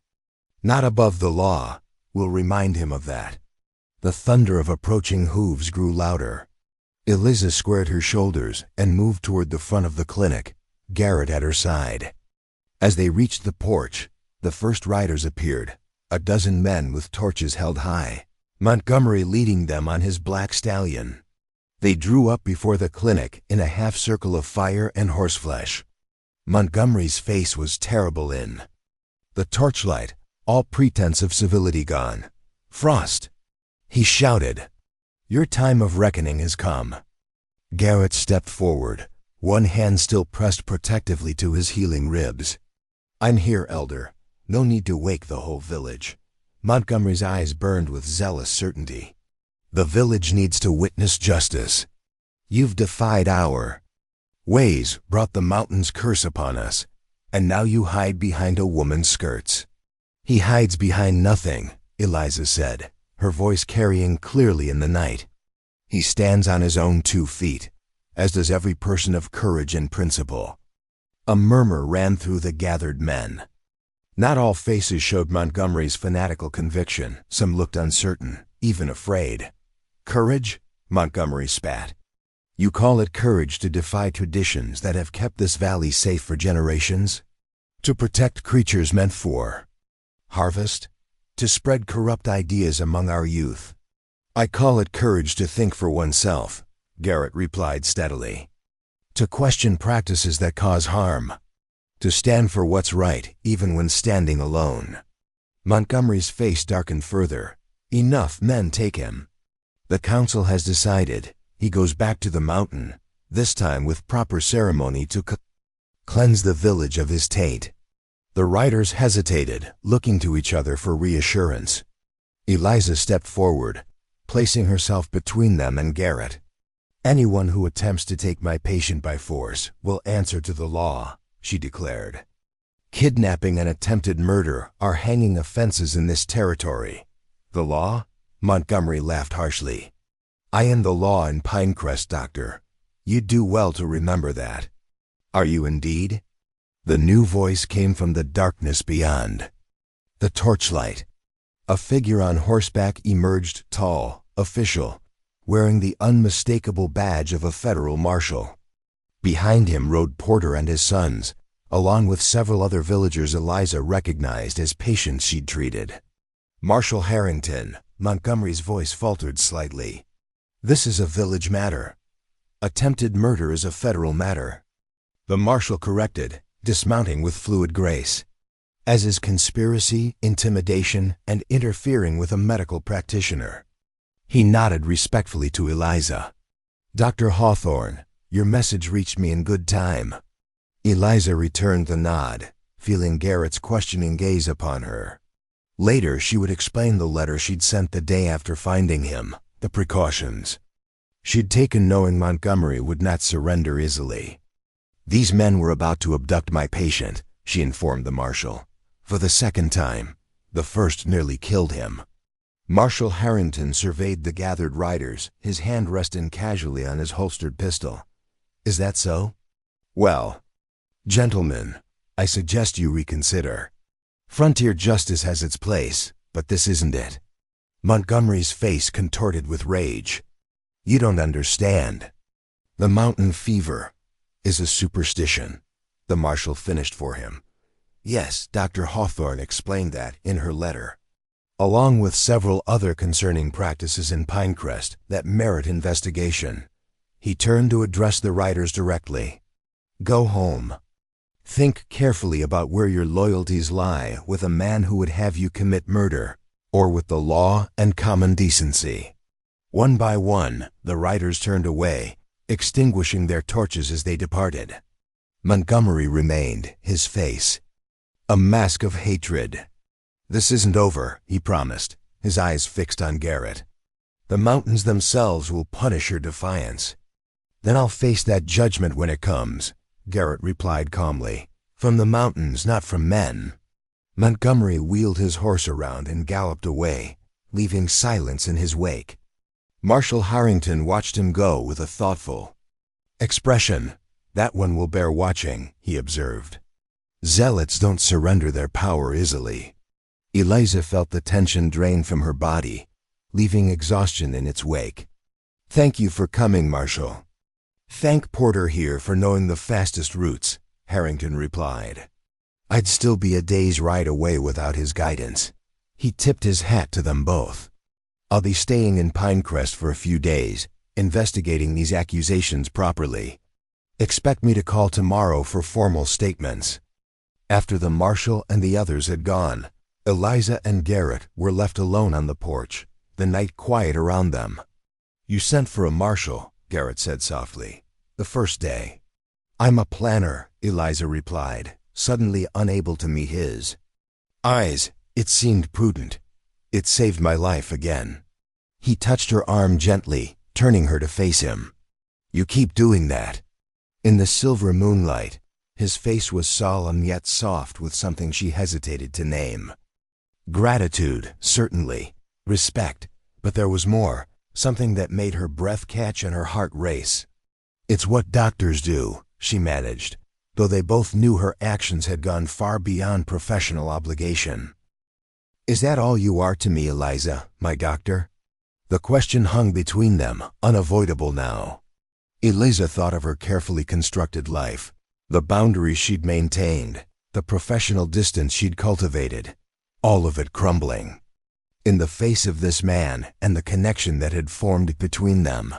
not above the law. We'll remind him of that." The thunder of approaching hooves grew louder. Eliza squared her shoulders and moved toward the front of the clinic, Garrett at her side. As they reached the porch, the first riders appeared, a dozen men with torches held high, Montgomery leading them on his black stallion. They drew up before the clinic in a half-circle of fire and horseflesh. Montgomery's face was terrible in the torchlight, all pretense of civility gone. "Frost!" he shouted. "Your time of reckoning has come." Garrett stepped forward, one hand still pressed protectively to his healing ribs. "I'm here, Elder. No need to wake the whole village." Montgomery's eyes burned with zealous certainty. "The village needs to witness justice." You've defied our ways, brought the mountain's curse upon us, and now you hide behind a woman's skirts." "He hides behind nothing," Eliza said, her voice carrying clearly in the night. "He stands on his own 2 feet, as does every person of courage and principle." A murmur ran through the gathered men. Not all faces showed Montgomery's fanatical conviction. Some looked uncertain, even afraid. "Courage?" Montgomery spat. "You call it courage to defy traditions that have kept this valley safe for generations? To protect creatures meant for harvest? To spread corrupt ideas among our youth?" "I call it courage to think for oneself," Garrett replied steadily. "To question practices that cause harm. To stand for what's right, even when standing alone." Montgomery's face darkened further. "Enough, men, take him. The council has decided. He goes back to the mountain, this time with proper ceremony to cleanse the village of his taint." The riders hesitated, looking to each other for reassurance. Eliza stepped forward, placing herself between them and Garrett. "Anyone who attempts to take my patient by force will answer to the law," she declared. "Kidnapping and attempted murder are hanging offenses in this territory." "The law?" Montgomery laughed harshly. "I am the law in Pinecrest, Doctor. You'd do well to remember that." "Are you indeed?" The new voice came from the darkness beyond. The torchlight. A figure on horseback emerged, tall, official, wearing the unmistakable badge of a federal marshal. Behind him rode Porter and his sons, along with several other villagers Eliza recognized as patients she'd treated. "Marshal Harrington," Montgomery's voice faltered slightly. "This is a village matter. Attempted murder is a federal matter." The marshal corrected, dismounting with fluid grace. "As is conspiracy, intimidation, and interfering with a medical practitioner." He nodded respectfully to Eliza. "Dr. Hawthorne, your message reached me in good time." Eliza returned the nod, feeling Garrett's questioning gaze upon her. Later, she would explain the letter she'd sent the day after finding him, the precautions she'd taken knowing Montgomery would not surrender easily. "These men were about to abduct my patient," she informed the marshal. "For the second time. The first nearly killed him." Marshal Harrington surveyed the gathered riders, his hand resting casually on his holstered pistol. "Is that so? Well, gentlemen, I suggest you reconsider. Frontier justice has its place, but this isn't it." Montgomery's face contorted with rage. "You don't understand. The mountain fever is a superstition," the marshal finished for him. "Yes, Dr. Hawthorne explained that in her letter, along with several other concerning practices in Pinecrest that merit investigation." He turned to address the riders directly. "Go home. Think carefully about where your loyalties lie with a man who would have you commit murder, or with the law and common decency." One by one, the riders turned away, extinguishing their torches as they departed. Montgomery remained, his face a mask of hatred. "This isn't over," he promised, his eyes fixed on Garrett. "The mountains themselves will punish your defiance." "Then I'll face that judgment when it comes," Garrett replied calmly. "From the mountains, not from men." Montgomery wheeled his horse around and galloped away, leaving silence in his wake. Marshal Harrington watched him go with a thoughtful expression. "That one will bear watching," he observed. "Zealots don't surrender their power easily." Eliza felt the tension drain from her body, leaving exhaustion in its wake. "Thank you for coming, Marshal." "Thank Porter here for knowing the fastest routes," Harrington replied. "I'd still be a day's ride away without his guidance." He tipped his hat to them both. "I'll be staying in Pinecrest for a few days, investigating these accusations properly. Expect me to call tomorrow for formal statements." After the marshal and the others had gone, Eliza and Garrett were left alone on the porch, the night quiet around them. "You sent for a marshal," Garrett said softly, "the first day." "I'm a planner," Eliza replied, suddenly unable to meet his eyes. "It seemed prudent. It saved my life again." He touched her arm gently, turning her to face him. You keep doing that. In the silver moonlight, his face was solemn yet soft with something she hesitated to name. Gratitude, certainly. Respect. But there was more, something that made her breath catch and her heart race. It's what doctors do, she managed, though they both knew her actions had gone far beyond professional obligation. Is that all you are to me, Eliza, my doctor? The question hung between them, unavoidable now. Eliza thought of her carefully constructed life, the boundaries she'd maintained, the professional distance she'd cultivated, all of it crumbling. In the face of this man and the connection that had formed between them.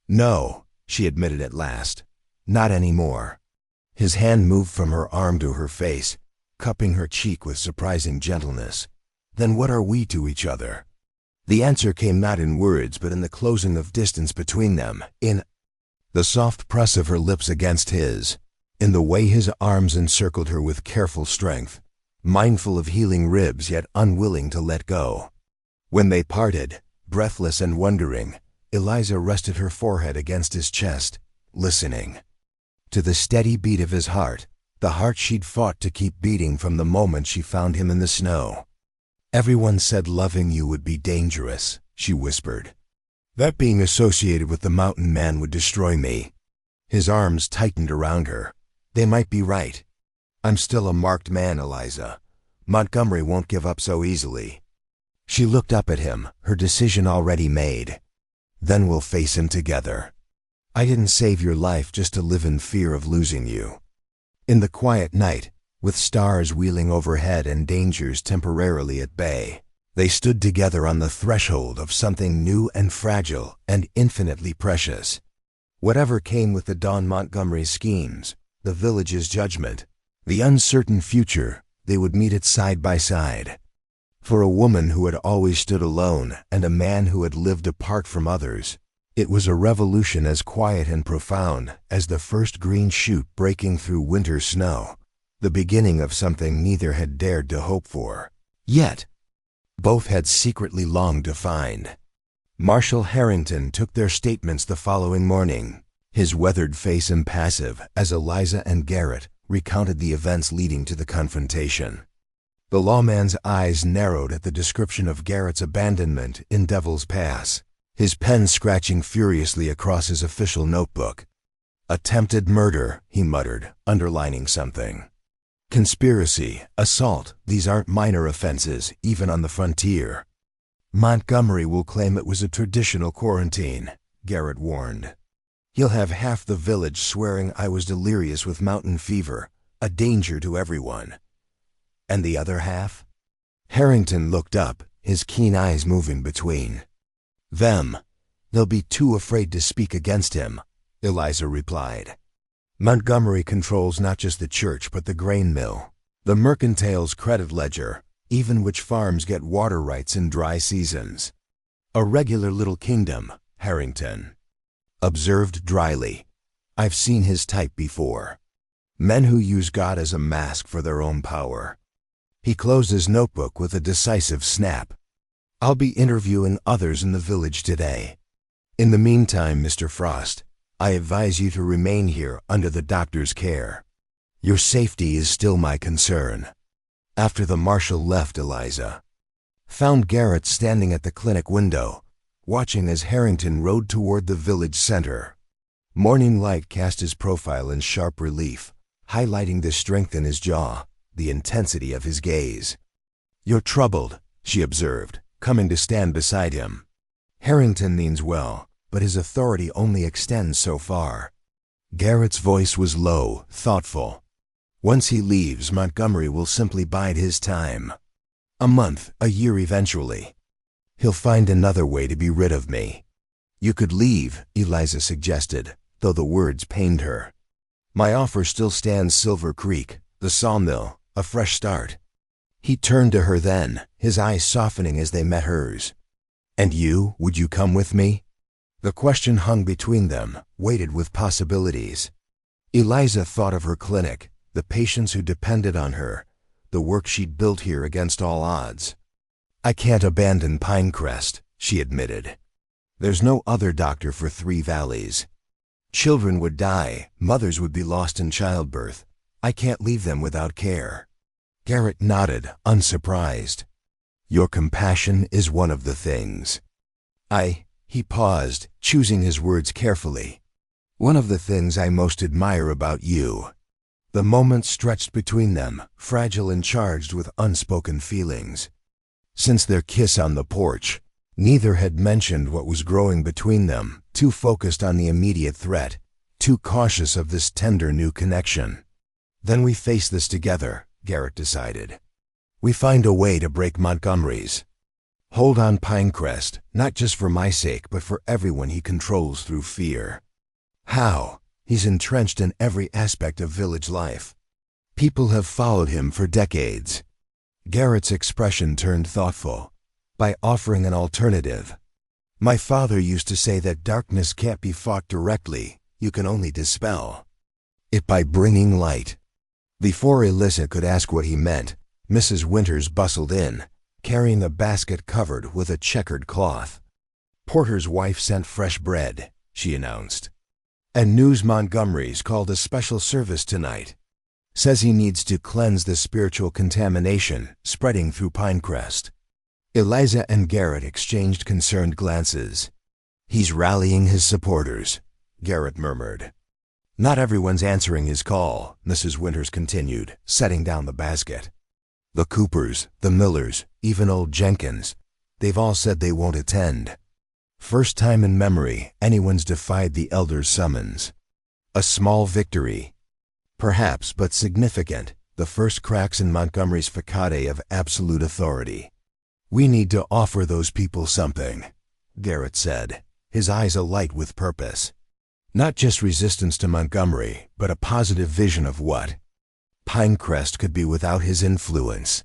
No, she admitted at last, not anymore. His hand moved from her arm to her face, cupping her cheek with surprising gentleness. Then what are we to each other? The answer came not in words but in the closing of distance between them, in the soft press of her lips against his, in the way his arms encircled her with careful strength, mindful of healing ribs yet unwilling to let go. When they parted, breathless and wondering, Eliza rested her forehead against his chest, listening to the steady beat of his heart, the heart she'd fought to keep beating from the moment she found him in the snow. Everyone said loving you would be dangerous, she whispered. That being associated with the mountain man would destroy me. His arms tightened around her. They might be right. I'm still a marked man, Eliza. Montgomery won't give up so easily. She looked up at him, her decision already made. Then we'll face him together. I didn't save your life just to live in fear of losing you. In the quiet night, with stars wheeling overhead and dangers temporarily at bay, they stood together on the threshold of something new and fragile and infinitely precious. Whatever came with the Don Montgomery's schemes, the village's judgment, the uncertain future, they would meet it side by side. For a woman who had always stood alone and a man who had lived apart from others, it was a revolution as quiet and profound as the first green shoot breaking through winter snow, the beginning of something neither had dared to hope for. Yet, both had secretly longed to find. Marshal Harrington took their statements the following morning, his weathered face impassive as Eliza and Garrett recounted the events leading to the confrontation. The lawman's eyes narrowed at the description of Garrett's abandonment in Devil's Pass, his pen scratching furiously across his official notebook. Attempted murder, he muttered, underlining something. Conspiracy, assault, these aren't minor offenses, even on the frontier. Montgomery will claim it was a traditional quarantine, Garrett warned. He'll have half the village swearing I was delirious with mountain fever, a danger to everyone. And the other half? Harrington looked up, his keen eyes moving between. Them. They'll be too afraid to speak against him, Eliza replied. Montgomery controls not just the church but the grain mill, the mercantile's credit ledger, even which farms get water rights in dry seasons. A regular little kingdom, Harrington observed dryly. I've seen his type before. Men who use God as a mask for their own power. He closed his notebook with a decisive snap. I'll be interviewing others in the village today. In the meantime, Mr. Frost, I advise you to remain here under the doctor's care. Your safety is still my concern. After the marshal left, Eliza found Garrett standing at the clinic window, watching as Harrington rode toward the village center. Morning light cast his profile in sharp relief, highlighting the strength in his jaw, the intensity of his gaze. You're troubled, she observed, coming to stand beside him. Harrington means well, but his authority only extends so far. Garrett's voice was low, thoughtful. Once he leaves, Montgomery will simply bide his time. A month, a year eventually. He'll find another way to be rid of me. You could leave, Eliza suggested, though the words pained her. My offer still stands. Silver Creek, the sawmill, a fresh start. He turned to her then, his eyes softening as they met hers. And you, would you come with me? The question hung between them, weighted with possibilities. Eliza thought of her clinic, the patients who depended on her, the work she'd built here against all odds. I can't abandon Pinecrest, she admitted. There's no other doctor for Three Valleys. Children would die, mothers would be lost in childbirth. I can't leave them without care. Garrett nodded, unsurprised. Your compassion is one of the things. He paused, choosing his words carefully. One of the things I most admire about you. The moment stretched between them, fragile and charged with unspoken feelings. Since their kiss on the porch, neither had mentioned what was growing between them, too focused on the immediate threat, too cautious of this tender new connection. Then we face this together, Garrett decided. We find a way to break Montgomery's hold on Pinecrest, not just for my sake but for everyone he controls through fear. How? He's entrenched in every aspect of village life. People have followed him for decades. Garrett's expression turned thoughtful. By offering an alternative. My father used to say that darkness can't be fought directly, you can only dispel it by bringing light. Before Eliza could ask what he meant, Mrs. Winters bustled in, carrying a basket covered with a checkered cloth. Porter's wife sent fresh bread, she announced. And news Montgomery's called a special service tonight. Says he needs to cleanse the spiritual contamination spreading through Pinecrest. Eliza and Garrett exchanged concerned glances. He's rallying his supporters, Garrett murmured. Not everyone's answering his call, Mrs. Winters continued, setting down the basket. The Coopers, the Millers, even old Jenkins, they've all said they won't attend. First time in memory anyone's defied the elders' summons. A small victory. Perhaps, but significant, the first cracks in Montgomery's facade of absolute authority. We need to offer those people something, Garrett said, his eyes alight with purpose. Not just resistance to Montgomery, but a positive vision of what Pinecrest could be without his influence.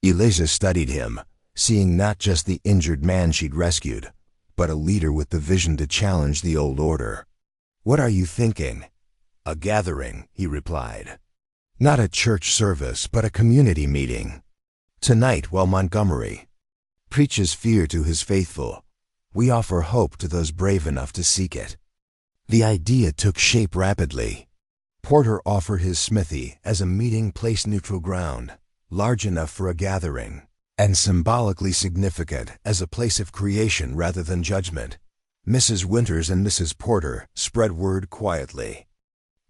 Eliza studied him, seeing not just the injured man she'd rescued, but a leader with the vision to challenge the old order. What are you thinking? A gathering, he replied. Not a church service, but a community meeting. Tonight, while Montgomery preaches fear to his faithful, we offer hope to those brave enough to seek it. The idea took shape rapidly. Porter offered his smithy as a meeting place neutral ground, large enough for a gathering, and symbolically significant as a place of creation rather than judgment. Mrs. Winters and Mrs. Porter spread word quietly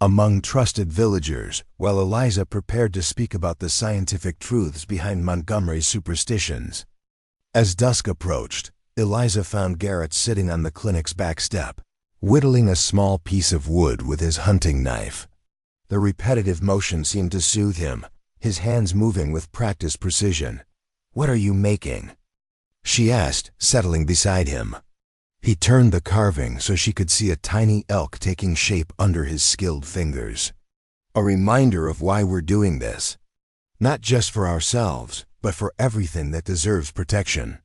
among trusted villagers, while Eliza prepared to speak about the scientific truths behind Montgomery's superstitions. As dusk approached, Eliza found Garrett sitting on the clinic's back step, whittling a small piece of wood with his hunting knife. The repetitive motion seemed to soothe him, his hands moving with practiced precision. What are you making? She asked, settling beside him. He turned the carving so she could see a tiny elk taking shape under his skilled fingers. A reminder of why we're doing this. Not just for ourselves, but for everything that deserves protection.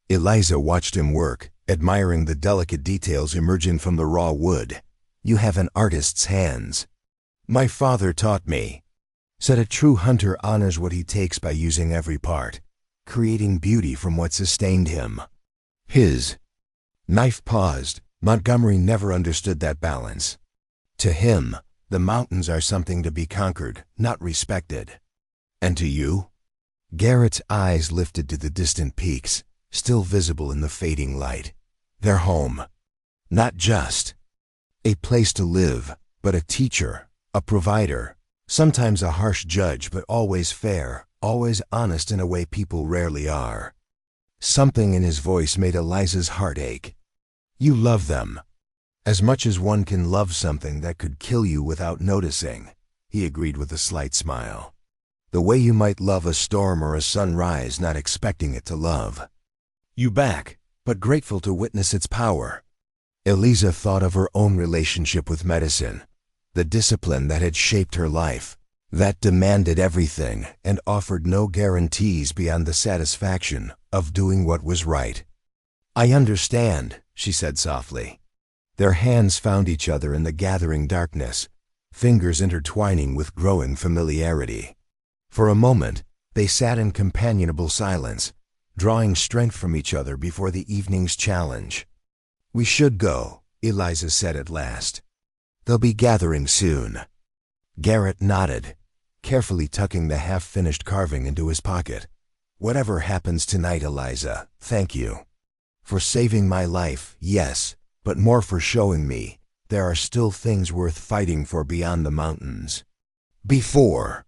Eliza watched him work, admiring the delicate details emerging from the raw wood. You have an artist's hands. My father taught me. Said a true hunter honors what he takes by using every part, creating beauty from what sustained him. His knife paused. Montgomery never understood that balance. To him, the mountains are something to be conquered, not respected. And to you? Garrett's eyes lifted to the distant peaks, still visible in the fading light. Their home. Not just a place to live, but a teacher, a provider, sometimes a harsh judge, but always fair, always honest in a way people rarely are. Something in his voice made Eliza's heart ache. You love them. As much as one can love something that could kill you without noticing, he agreed with a slight smile. The way you might love a storm or a sunrise not expecting it to love you back, but grateful to witness its power. Eliza thought of her own relationship with medicine, the discipline that had shaped her life, that demanded everything and offered no guarantees beyond the satisfaction of doing what was right. I understand, she said softly. Their hands found each other in the gathering darkness, fingers intertwining with growing familiarity. For a moment, they sat in companionable silence, drawing strength from each other before the evening's challenge. We should go, Eliza said at last. They'll be gathering soon. Garrett nodded, carefully tucking the half-finished carving into his pocket. Whatever happens tonight, Eliza, thank you. For saving my life, yes, but more for showing me there are still things worth fighting for beyond the mountains. Before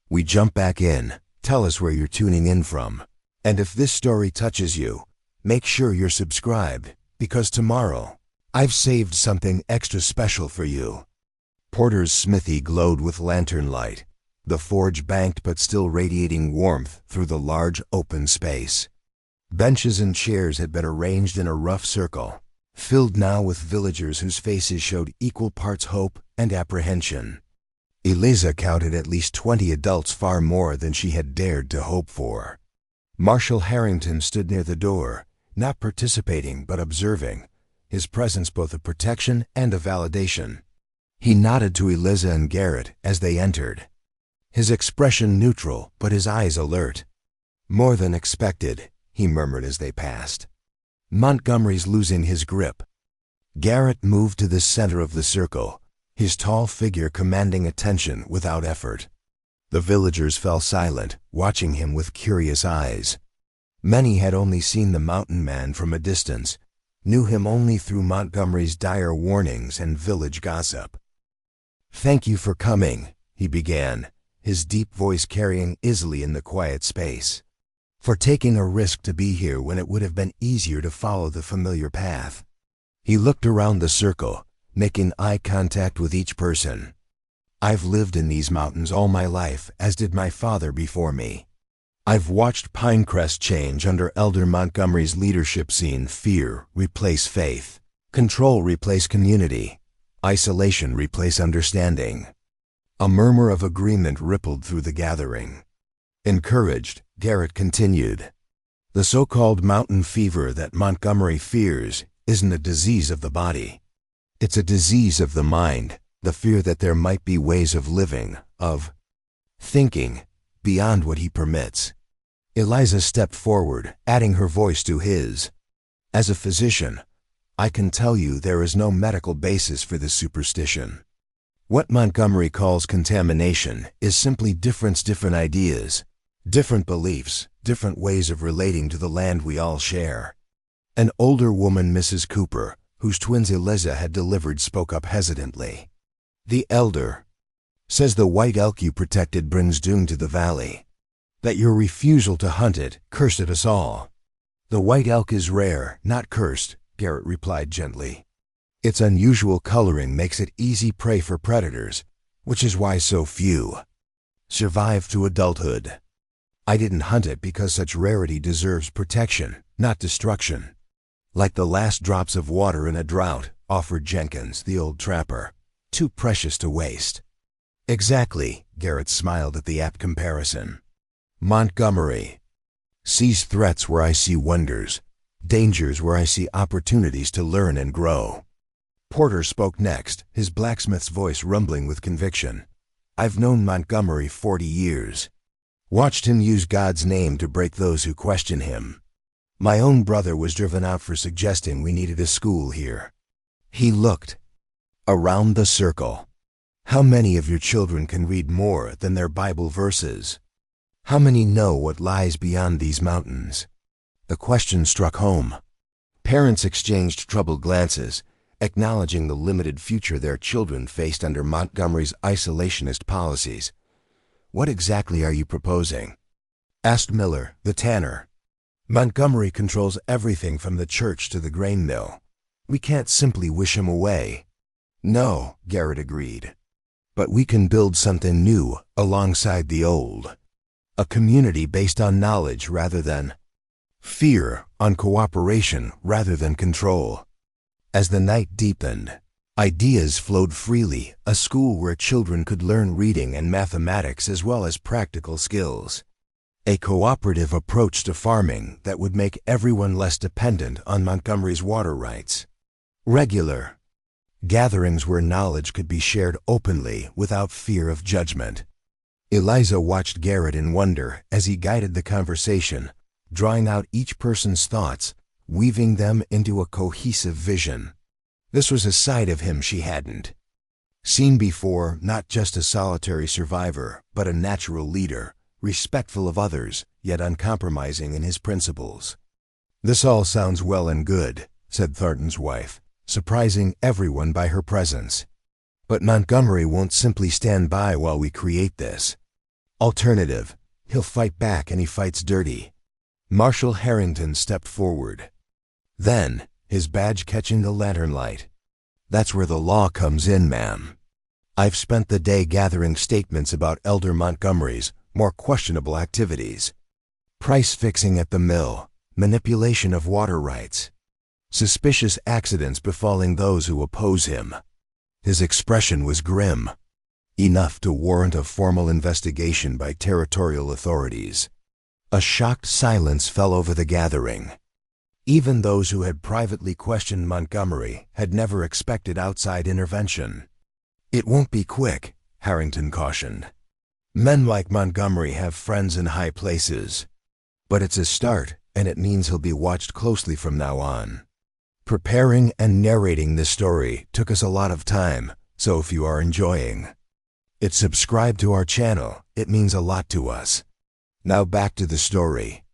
we jump back in, tell us where you're tuning in from. And if this story touches you, make sure you're subscribed, because tomorrow, I've saved something extra special for you. Porter's smithy glowed with lantern light, the forge banked but still radiating warmth through the large open space. Benches and chairs had been arranged in a rough circle, filled now with villagers whose faces showed equal parts hope and apprehension. Eliza counted at least 20 adults, far more than she had dared to hope for. Marshal Harrington stood near the door, not participating but observing, his presence both a protection and a validation. He nodded to Eliza and Garrett as they entered, his expression neutral but his eyes alert. More than expected, he murmured as they passed. Montgomery's losing his grip. Garrett moved to the center of the circle, his tall figure commanding attention without effort. The villagers fell silent, watching him with curious eyes. Many had only seen the mountain man from a distance, knew him only through Montgomery's dire warnings and village gossip. "Thank you for coming," he began, his deep voice carrying easily in the quiet space. "For taking a risk to be here when it would have been easier to follow the familiar path." He looked around the circle, making eye contact with each person. "I've lived in these mountains all my life, as did my father before me. I've watched Pinecrest change under Elder Montgomery's leadership, seen fear replace faith, control replace community, isolation replace understanding." A murmur of agreement rippled through the gathering. Encouraged, Garrett continued, "The so-called mountain fever that Montgomery fears isn't a disease of the body. It's a disease of the mind, the fear that there might be ways of living, of thinking, beyond what he permits." Eliza stepped forward, adding her voice to his. "As a physician, I can tell you there is no medical basis for this superstition. What Montgomery calls contamination is simply different ideas, different beliefs, different ways of relating to the land we all share." An older woman, Mrs. Cooper, whose twins Eliza had delivered, spoke up hesitantly. "The elder says the white elk you protected brings doom to the valley, that your refusal to hunt it cursed us all." "The white elk is rare, not cursed," Garrett replied gently. "Its unusual coloring makes it easy prey for predators, which is why so few survive to adulthood. I didn't hunt it because such rarity deserves protection, not destruction. Like the last drops of water in a drought," offered Jenkins, the old trapper, "too precious to waste." "Exactly," Garrett smiled at the apt comparison. "Montgomery sees threats where I see wonders, dangers where I see opportunities to learn and grow." Porter spoke next, his blacksmith's voice rumbling with conviction. "I've known Montgomery 40 years. Watched him use God's name to break those who question him. My own brother was driven out for suggesting we needed a school here." He looked around the circle. "How many of your children can read more than their Bible verses? How many know what lies beyond these mountains?" The question struck home. Parents exchanged troubled glances, acknowledging the limited future their children faced under Montgomery's isolationist policies. "What exactly are you proposing?" asked Miller, the tanner. "Montgomery controls everything from the church to the grain mill. We can't simply wish him away." "No," Garrett agreed. "But we can build something new alongside the old. A community based on knowledge rather than fear, on cooperation rather than control." As the night deepened, ideas flowed freely, a school where children could learn reading and mathematics as well as practical skills. A cooperative approach to farming that would make everyone less dependent on Montgomery's water rights. Regular gatherings where knowledge could be shared openly without fear of judgment. Eliza watched Garrett in wonder as he guided the conversation, drawing out each person's thoughts, weaving them into a cohesive vision. This was a side of him she hadn't Seen before, not just a solitary survivor, but a natural leader, respectful of others, yet uncompromising in his principles. "This all sounds well and good," said Thornton's wife, surprising everyone by her presence. "But Montgomery won't simply stand by while we create this. Alternative, he'll fight back, and he fights dirty." Marshal Harrington stepped forward. Then, his badge catching the lantern light. "That's where the law comes in, ma'am. I've spent the day gathering statements about Elder Montgomery's more questionable activities. Price fixing at the mill, manipulation of water rights, suspicious accidents befalling those who oppose him." His expression was grim, enough to warrant a formal investigation by territorial authorities. A shocked silence fell over the gathering. Even those who had privately questioned Montgomery had never expected outside intervention. "It won't be quick," Harrington cautioned. "Men like Montgomery have friends in high places. But it's a start, and it means he'll be watched closely from now on." Preparing and narrating this story took us a lot of time, so if you are enjoying it, subscribe to our channel. It means a lot to us. Now back to the story.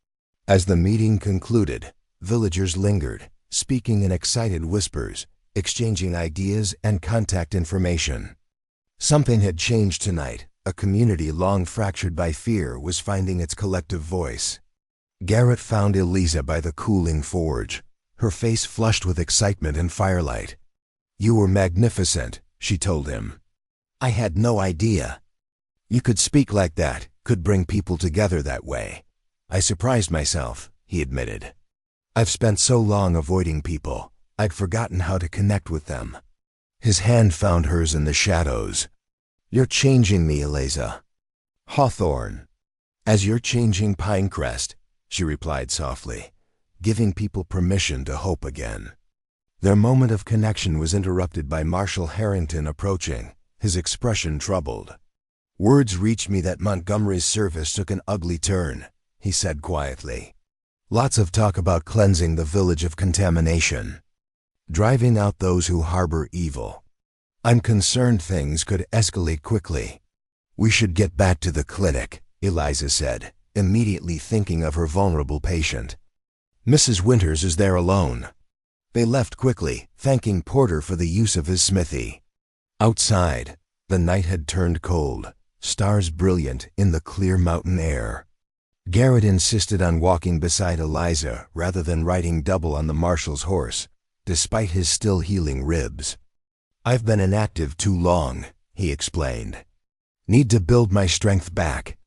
As the meeting concluded, villagers lingered, speaking in excited whispers, exchanging ideas and contact information. Something had changed tonight. A community long fractured by fear was finding its collective voice. Garrett found Eliza by the cooling forge, her face flushed with excitement and firelight. "You were magnificent," she told him. "I had no idea you could speak like that, could bring people together that way. I surprised myself," he admitted. "I've spent so long avoiding people, I'd forgotten how to connect with them." His hand found hers in the shadows. "You're changing me, Eliza Hawthorne." "As you're changing Pinecrest," she replied softly, giving people permission to hope again. Their moment of connection was interrupted by Marshal Harrington approaching, his expression troubled. "Words reached me that Montgomery's service took an ugly turn," he said quietly. "Lots of talk about cleansing the village of contamination, driving out those who harbor evil. I'm concerned things could escalate quickly." "We should get back to the clinic," Eliza said, immediately thinking of her vulnerable patient. "Mrs. Winters is there alone." They left quickly, thanking Porter for the use of his smithy. Outside, the night had turned cold, stars brilliant in the clear mountain air. Garrett insisted on walking beside Eliza rather than riding double on the marshal's horse, despite his still healing ribs. "I've been inactive too long," he explained. "Need to build my strength back."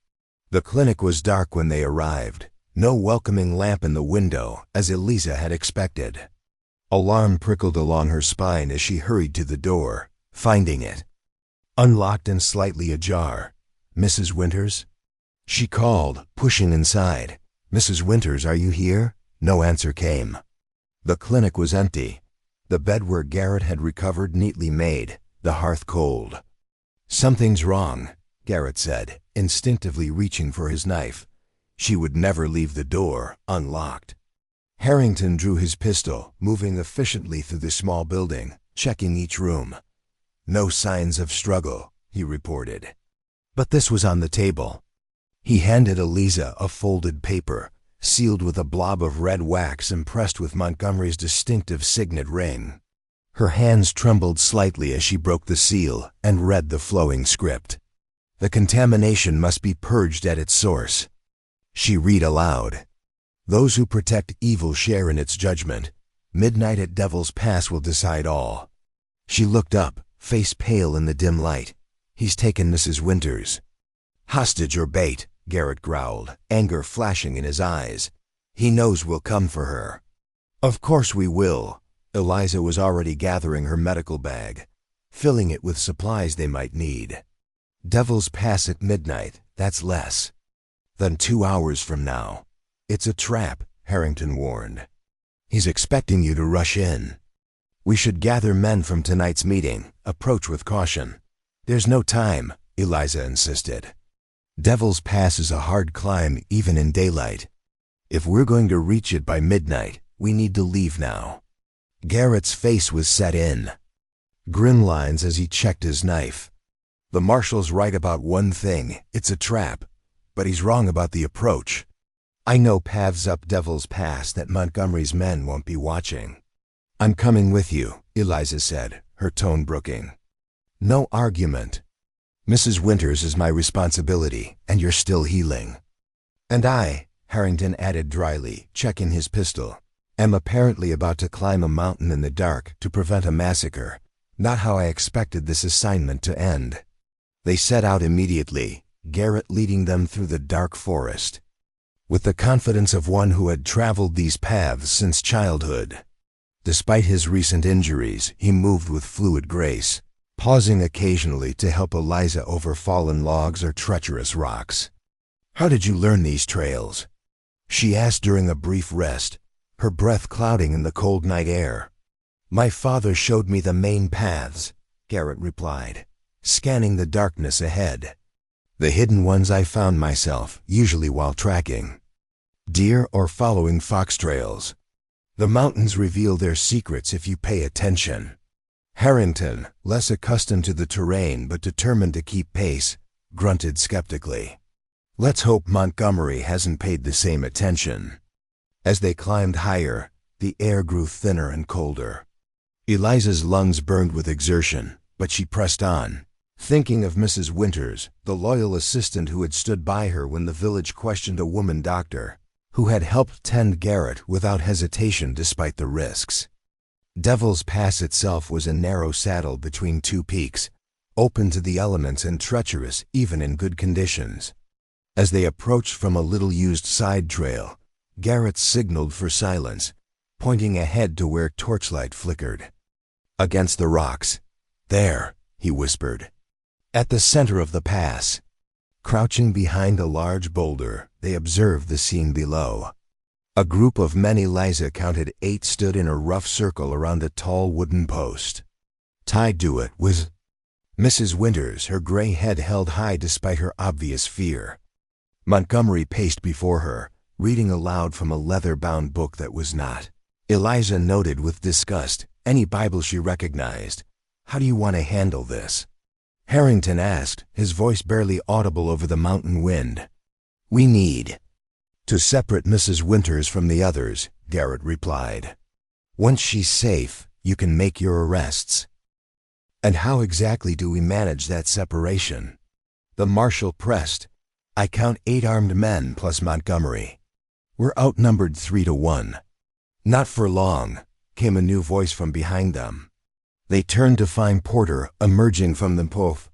The clinic was dark when they arrived, no welcoming lamp in the window, as Eliza had expected. Alarm prickled along her spine as she hurried to the door, finding it unlocked and slightly ajar. "Mrs. Winters?" she called, pushing inside. "Mrs. Winters, are you here?" No answer came. The clinic was empty, the bed where Garrett had recovered neatly made, the hearth cold. "Something's wrong," Garrett said, instinctively reaching for his knife. She would never leave the door unlocked. Harrington drew his pistol, moving efficiently through the small building, checking each room. "No signs of struggle," he reported. But this was on the table. He handed Eliza a folded paper, sealed with a blob of red wax impressed with Montgomery's distinctive signet ring. Her hands trembled slightly as she broke the seal and read the flowing script. "The contamination must be purged at its source." She read aloud. "Those who protect evil share in its judgment. Midnight at Devil's Pass will decide all." She looked up, face pale in the dim light. "He's taken Mrs. Winters." "Hostage or bait," Garrett growled, anger flashing in his eyes. "He knows we'll come for her." "Of course we will." Eliza was already gathering her medical bag, filling it with supplies they might need. "Devil's Pass at midnight, that's less than 2 hours from now. It's a trap," Harrington warned. "He's expecting you to rush in." "We should gather men from tonight's meeting, approach with caution." "There's no time," Eliza insisted. "Devil's Pass is a hard climb even in daylight. If we're going to reach it by midnight, we need to leave now." Garrett's face was set in. grin lines as he checked his knife. The marshal's right about one thing, it's a trap, but he's wrong about the approach. I know paths up Devil's Pass that Montgomery's men won't be watching. I'm coming with you, Eliza said, her tone brooking. No argument. Mrs. Winters is my responsibility, and you're still healing. And I, Harrington added dryly, checking his pistol, am apparently about to climb a mountain in the dark to prevent a massacre. Not how I expected this assignment to end. They set out immediately, Garrett leading them through the dark forest. With the confidence of one who had traveled these paths since childhood. Despite his recent injuries, he moved with fluid grace, pausing occasionally to help Eliza over fallen logs or treacherous rocks. How did you learn these trails? She asked during a brief rest, her breath clouding in the cold night air. My father showed me the main paths, Garrett replied, scanning the darkness ahead. The hidden ones I found myself, usually while tracking deer or following fox trails. The mountains reveal their secrets if you pay attention. Harrington, less accustomed to the terrain but determined to keep pace, grunted skeptically. Let's hope Montgomery hasn't paid the same attention. As they climbed higher, the air grew thinner and colder. Eliza's lungs burned with exertion, but she pressed on, thinking of Mrs. Winters, the loyal assistant who had stood by her when the village questioned a woman doctor, who had helped tend Garrett without hesitation despite the risks. Devil's Pass itself was a narrow saddle between two peaks, open to the elements and treacherous even in good conditions. As they approached from a little-used side trail, Garrett signaled for silence, pointing ahead to where torchlight flickered. Against the rocks. There, he whispered. At the center of the pass. Crouching behind a large boulder, they observed the scene below. A group of men, Eliza counted 8, stood in a rough circle around a tall wooden post. Tied to it was Mrs. Winters, her gray head held high despite her obvious fear. Montgomery paced before her, reading aloud from a leather-bound book that was not. Eliza noted with disgust any Bible she recognized. How do you want to handle this? Harrington asked, his voice barely audible over the mountain wind. We need to separate Mrs. Winters from the others, Garrett replied. Once she's safe, you can make your arrests. And how exactly do we manage that separation? The marshal pressed. I count 8 armed men plus Montgomery. We're outnumbered 3-1. Not for long, came a new voice from behind them. They turned to find Porter emerging from the pof.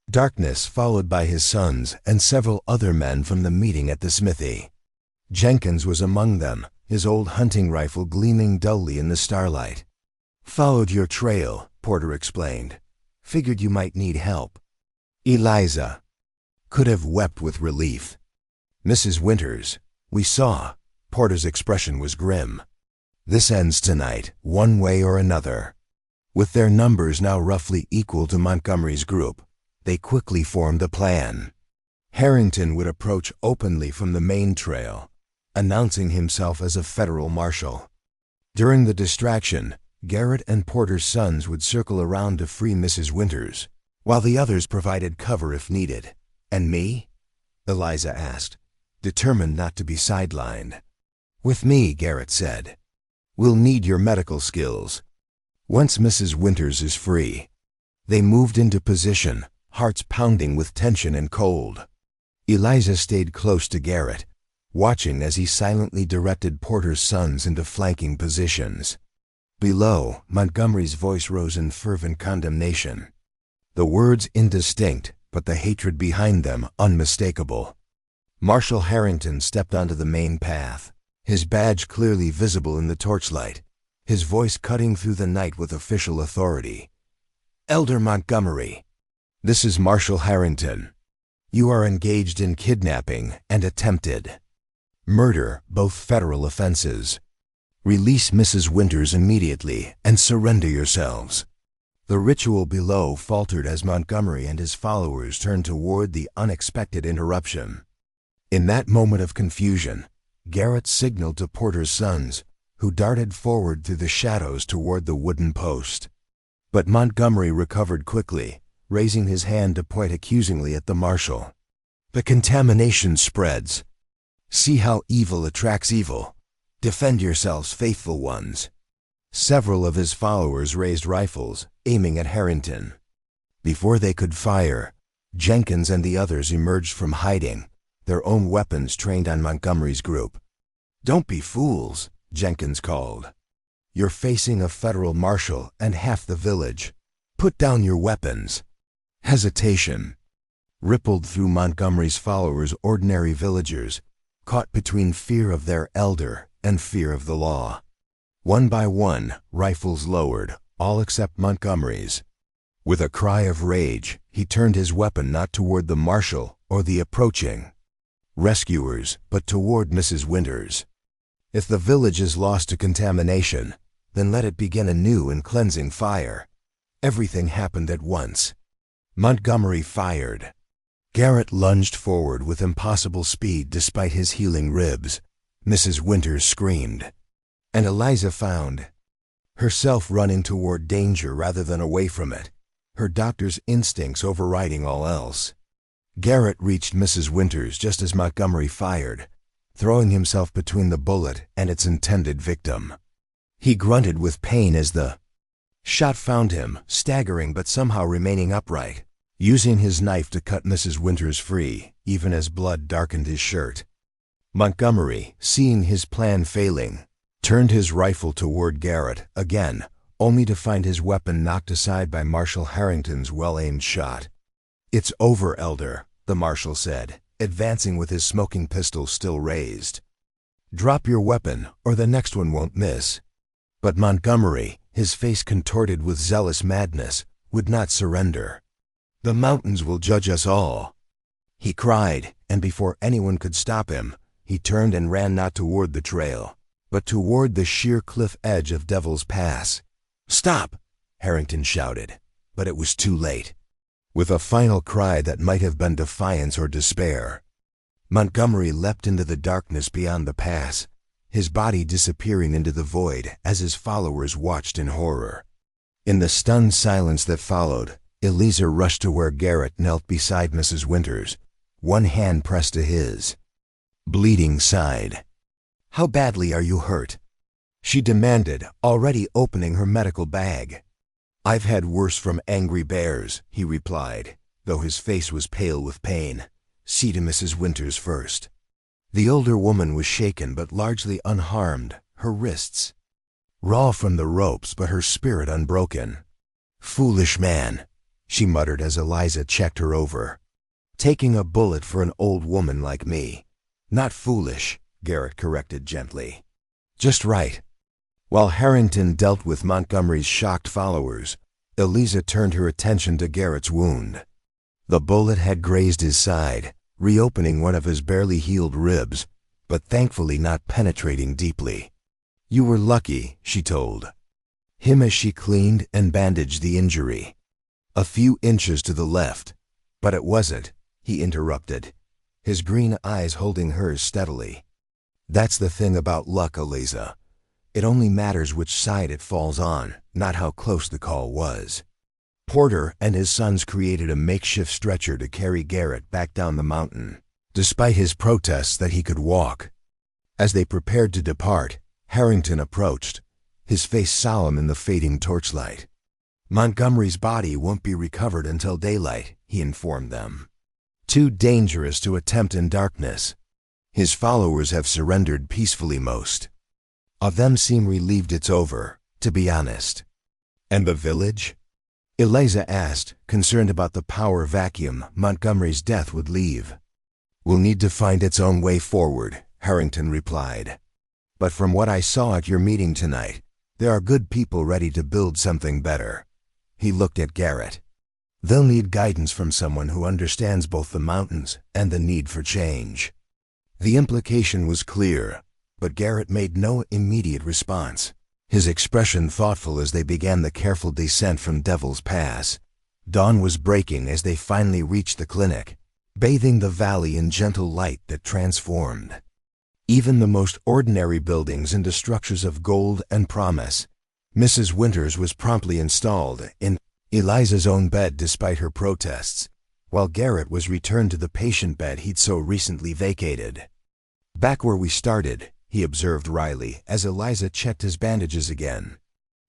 Darkness followed by his sons and several other men from the meeting at the smithy. Jenkins was among them, his old hunting rifle gleaming dully in the starlight. Followed your trail, Porter explained. Figured you might need help. Eliza could have wept with relief. Mrs. Winters, we saw. Porter's expression was grim. This ends tonight, one way or another. With their numbers now roughly equal to Montgomery's group, they quickly formed a plan. Harrington would approach openly from the main trail, announcing himself as a federal marshal. During the distraction, Garrett and Porter's sons would circle around to free Mrs. Winters, while the others provided cover if needed. And me? Eliza asked, determined not to be sidelined. With me, Garrett said. We'll need your medical skills. Once Mrs. Winters is free. They moved into position, hearts pounding with tension and cold. Eliza stayed close to Garrett, watching as he silently directed Porter's sons into flanking positions. Below, Montgomery's voice rose in fervent condemnation. The words indistinct, but the hatred behind them unmistakable. Marshal Harrington stepped onto the main path, his badge clearly visible in the torchlight, his voice cutting through the night with official authority. Elder Montgomery, this is Marshal Harrington. You are engaged in kidnapping and attempted murder, both federal offenses. Release Mrs. Winters immediately and surrender yourselves. The ritual below faltered as Montgomery and his followers turned toward the unexpected interruption. In that moment of confusion, Garrett signaled to Porter's sons, who darted forward through the shadows toward the wooden post. But Montgomery recovered quickly, raising his hand to point accusingly at the marshal. "The contamination spreads. See how evil attracts evil. Defend yourselves, faithful ones." Several of his followers raised rifles, aiming at Harrington. Before they could fire, Jenkins and the others emerged from hiding, their own weapons trained on Montgomery's group. "Don't be fools," Jenkins called. "You're facing a federal marshal and half the village. Put down your weapons." Hesitation rippled through Montgomery's followers, ordinary villagers, caught between fear of their elder and fear of the law. One by one, rifles lowered, all except Montgomery's. With a cry of rage, he turned his weapon not toward the marshal or the approaching rescuers, but toward Mrs. Winters. If the village is lost to contamination, then let it begin anew in cleansing fire. Everything happened at once. Montgomery fired. Garrett lunged forward with impossible speed despite his healing ribs. Mrs. Winters screamed. And Eliza found herself running toward danger rather than away from it, her doctor's instincts overriding all else. Garrett reached Mrs. Winters just as Montgomery fired, throwing himself between the bullet and its intended victim. He grunted with pain as the shot found him, staggering but somehow remaining upright, using his knife to cut Mrs. Winters free, even as blood darkened his shirt. Montgomery, seeing his plan failing, turned his rifle toward Garrett again, only to find his weapon knocked aside by Marshal Harrington's well-aimed shot. "It's over, Elder," the marshal said, advancing with his smoking pistol still raised. "Drop your weapon, or the next one won't miss." But Montgomery, his face contorted with zealous madness, would not surrender. "The mountains will judge us all," he cried, and before anyone could stop him, he turned and ran not toward the trail, but toward the sheer cliff edge of Devil's Pass. "Stop!" Harrington shouted, but it was too late. With a final cry that might have been defiance or despair, Montgomery leapt into the darkness beyond the pass, his body disappearing into the void as his followers watched in horror. In the stunned silence that followed, Eliza rushed to where Garrett knelt beside Mrs. Winters, one hand pressed to his. Bleeding sighed. "How badly are you hurt?" she demanded, already opening her medical bag. "I've had worse from angry bears," he replied, though his face was pale with pain. "See to Mrs. Winters first." The older woman was shaken but largely unharmed, her wrists raw from the ropes but her spirit unbroken. "Foolish man," she muttered as Eliza checked her over. "Taking a bullet for an old woman like me." "Not foolish," Garrett corrected gently. "Just right." While Harrington dealt with Montgomery's shocked followers, Eliza turned her attention to Garrett's wound. The bullet had grazed his side, reopening one of his barely healed ribs, but thankfully not penetrating deeply. "You were lucky," she told him as she cleaned and bandaged the injury. "A few inches to the left." "But it wasn't," he interrupted, his green eyes holding hers steadily. "That's the thing about luck, Eliza. It only matters which side it falls on, not how close the call was." Porter and his sons created a makeshift stretcher to carry Garrett back down the mountain, despite his protests that he could walk. As they prepared to depart, Harrington approached, his face solemn in the fading torchlight. "Montgomery's body won't be recovered until daylight," he informed them. "Too dangerous to attempt in darkness. His followers have surrendered peacefully. Most of them seem relieved it's over, to be honest." "And the village?" Eliza asked, concerned about the power vacuum Montgomery's death would leave. "Will need to find its own way forward," Harrington replied. "But from what I saw at your meeting tonight, there are good people ready to build something better." He looked at Garrett. "They'll need guidance from someone who understands both the mountains and the need for change." The implication was clear, but Garrett made no immediate response, his expression thoughtful as they began the careful descent from Devil's Pass. Dawn was breaking as they finally reached the clinic, bathing the valley in gentle light that transformed even the most ordinary buildings into structures of gold and promise. Mrs. Winters was promptly installed in Eliza's own bed despite her protests, while Garrett was returned to the patient bed he'd so recently vacated. "Back where we started," he observed wryly as Eliza checked his bandages again.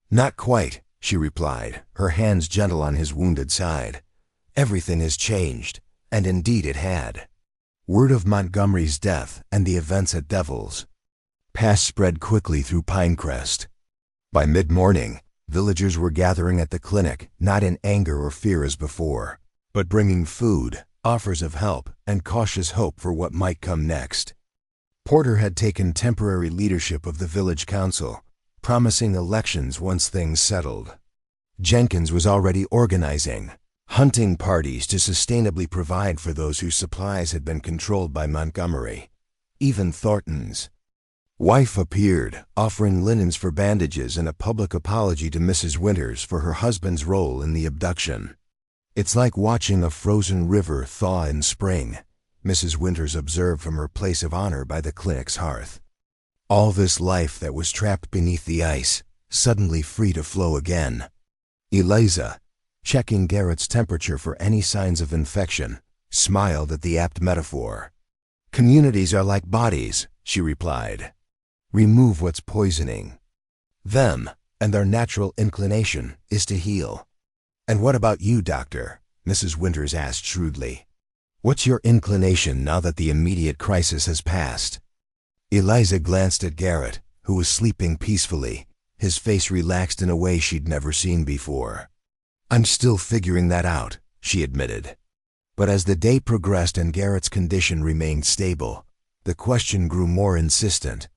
"Not quite," she replied, her hands gentle on his wounded side. "Everything has changed," and indeed it had. Word of Montgomery's death and the events at Devil's Pass spread quickly through Pinecrest. By mid-morning, villagers were gathering at the clinic, not in anger or fear as before, but bringing food, offers of help, and cautious hope for what might come next. Porter had taken temporary leadership of the village council, promising elections once things settled. Jenkins was already organizing hunting parties to sustainably provide for those whose supplies had been controlled by Montgomery. Even Thornton's wife appeared, offering linens for bandages and a public apology to Mrs. Winters for her husband's role in the abduction. "It's like watching a frozen river thaw in spring," Mrs. Winters observed from her place of honor by the clinic's hearth. All this life that was trapped beneath the ice, suddenly free to flow again. Eliza, checking Garrett's temperature for any signs of infection, smiled at the apt metaphor. "Communities are like bodies," she replied. "Remove what's poisoning them, and their natural inclination is to heal." "And what about you, doctor?" Mrs. Winters asked shrewdly. "What's your inclination now that the immediate crisis has passed?" Eliza glanced at Garrett, who was sleeping peacefully, his face relaxed in a way she'd never seen before. "I'm still figuring that out," she admitted. But as the day progressed and Garrett's condition remained stable, the question grew more insistent.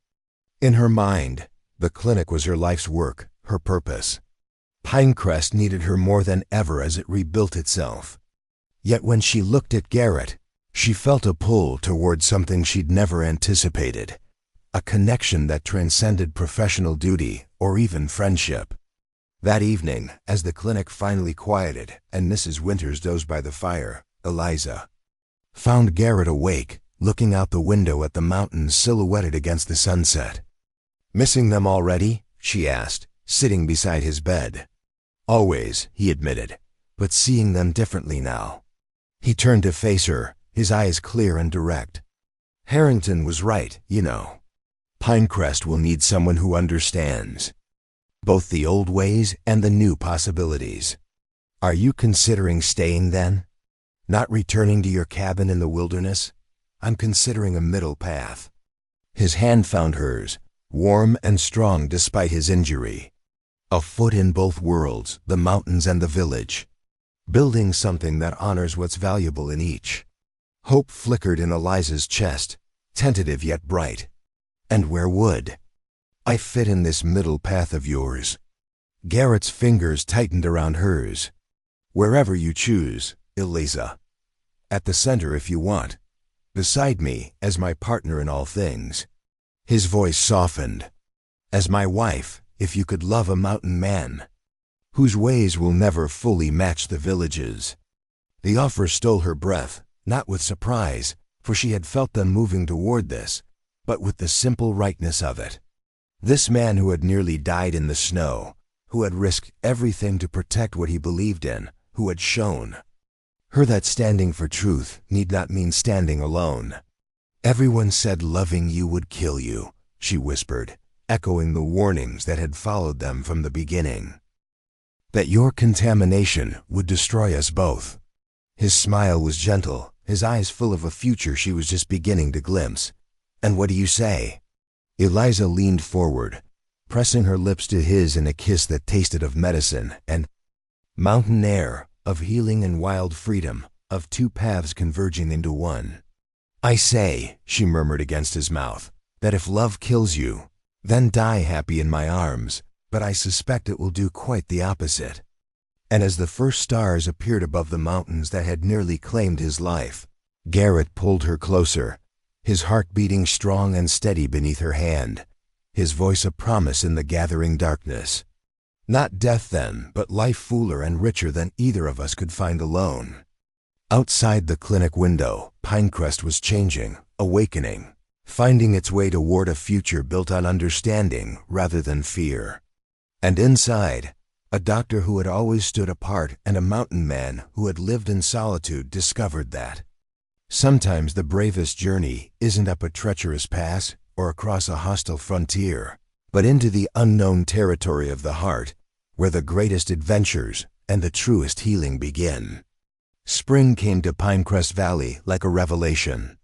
In her mind, the clinic was her life's work, her purpose. Pinecrest needed her more than ever as it rebuilt itself. Yet when she looked at Garrett, she felt a pull toward something she'd never anticipated, a connection that transcended professional duty or even friendship. That evening, as the clinic finally quieted and Mrs. Winters dozed by the fire, Eliza found Garrett awake, looking out the window at the mountains silhouetted against the sunset. "Missing them already?" she asked, sitting beside his bed. "Always," he admitted, "but seeing them differently now." He turned to face her, his eyes clear and direct. "Harrington was right, you know. Pinecrest will need someone who understands both the old ways and the new possibilities. Are you considering staying then? Not returning to your cabin in the wilderness? I'm considering a middle path." His hand found hers, warm and strong despite his injury. A foot in both worlds, the mountains and the village. Building something that honors what's valuable in each. Hope flickered in Eliza's chest, tentative yet bright. "And where would I fit in this middle path of yours?" Garrett's fingers tightened around hers. "Wherever you choose, Eliza. At the center if you want. Beside me as my partner in all things." His voice softened. "As my wife, if you could love a mountain man whose ways will never fully match the village's." The offer stole her breath, not with surprise, for she had felt them moving toward this, but with the simple rightness of it. This man who had nearly died in the snow, who had risked everything to protect what he believed in, who had shown her that standing for truth need not mean standing alone. "Everyone said loving you would kill you," she whispered, echoing the warnings that had followed them from the beginning. "That your contamination would destroy us both." His smile was gentle, his eyes full of a future she was just beginning to glimpse. "And what do you say?" Eliza leaned forward, pressing her lips to his in a kiss that tasted of medicine and mountain air, of healing and wild freedom, of two paths converging into one. "I say," she murmured against his mouth, "that if love kills you, then die happy in my arms, but I suspect it will do quite the opposite." And as the first stars appeared above the mountains that had nearly claimed his life, Garrett pulled her closer, his heart beating strong and steady beneath her hand, his voice a promise in the gathering darkness. Not death then, but life fuller and richer than either of us could find alone. Outside the clinic window, Pinecrest was changing, awakening, finding its way toward a future built on understanding rather than fear. And inside, a doctor who had always stood apart and a mountain man who had lived in solitude discovered that sometimes the bravest journey isn't up a treacherous pass or across a hostile frontier, but into the unknown territory of the heart, where the greatest adventures and the truest healing begin. Spring came to Pinecrest Valley like a revelation.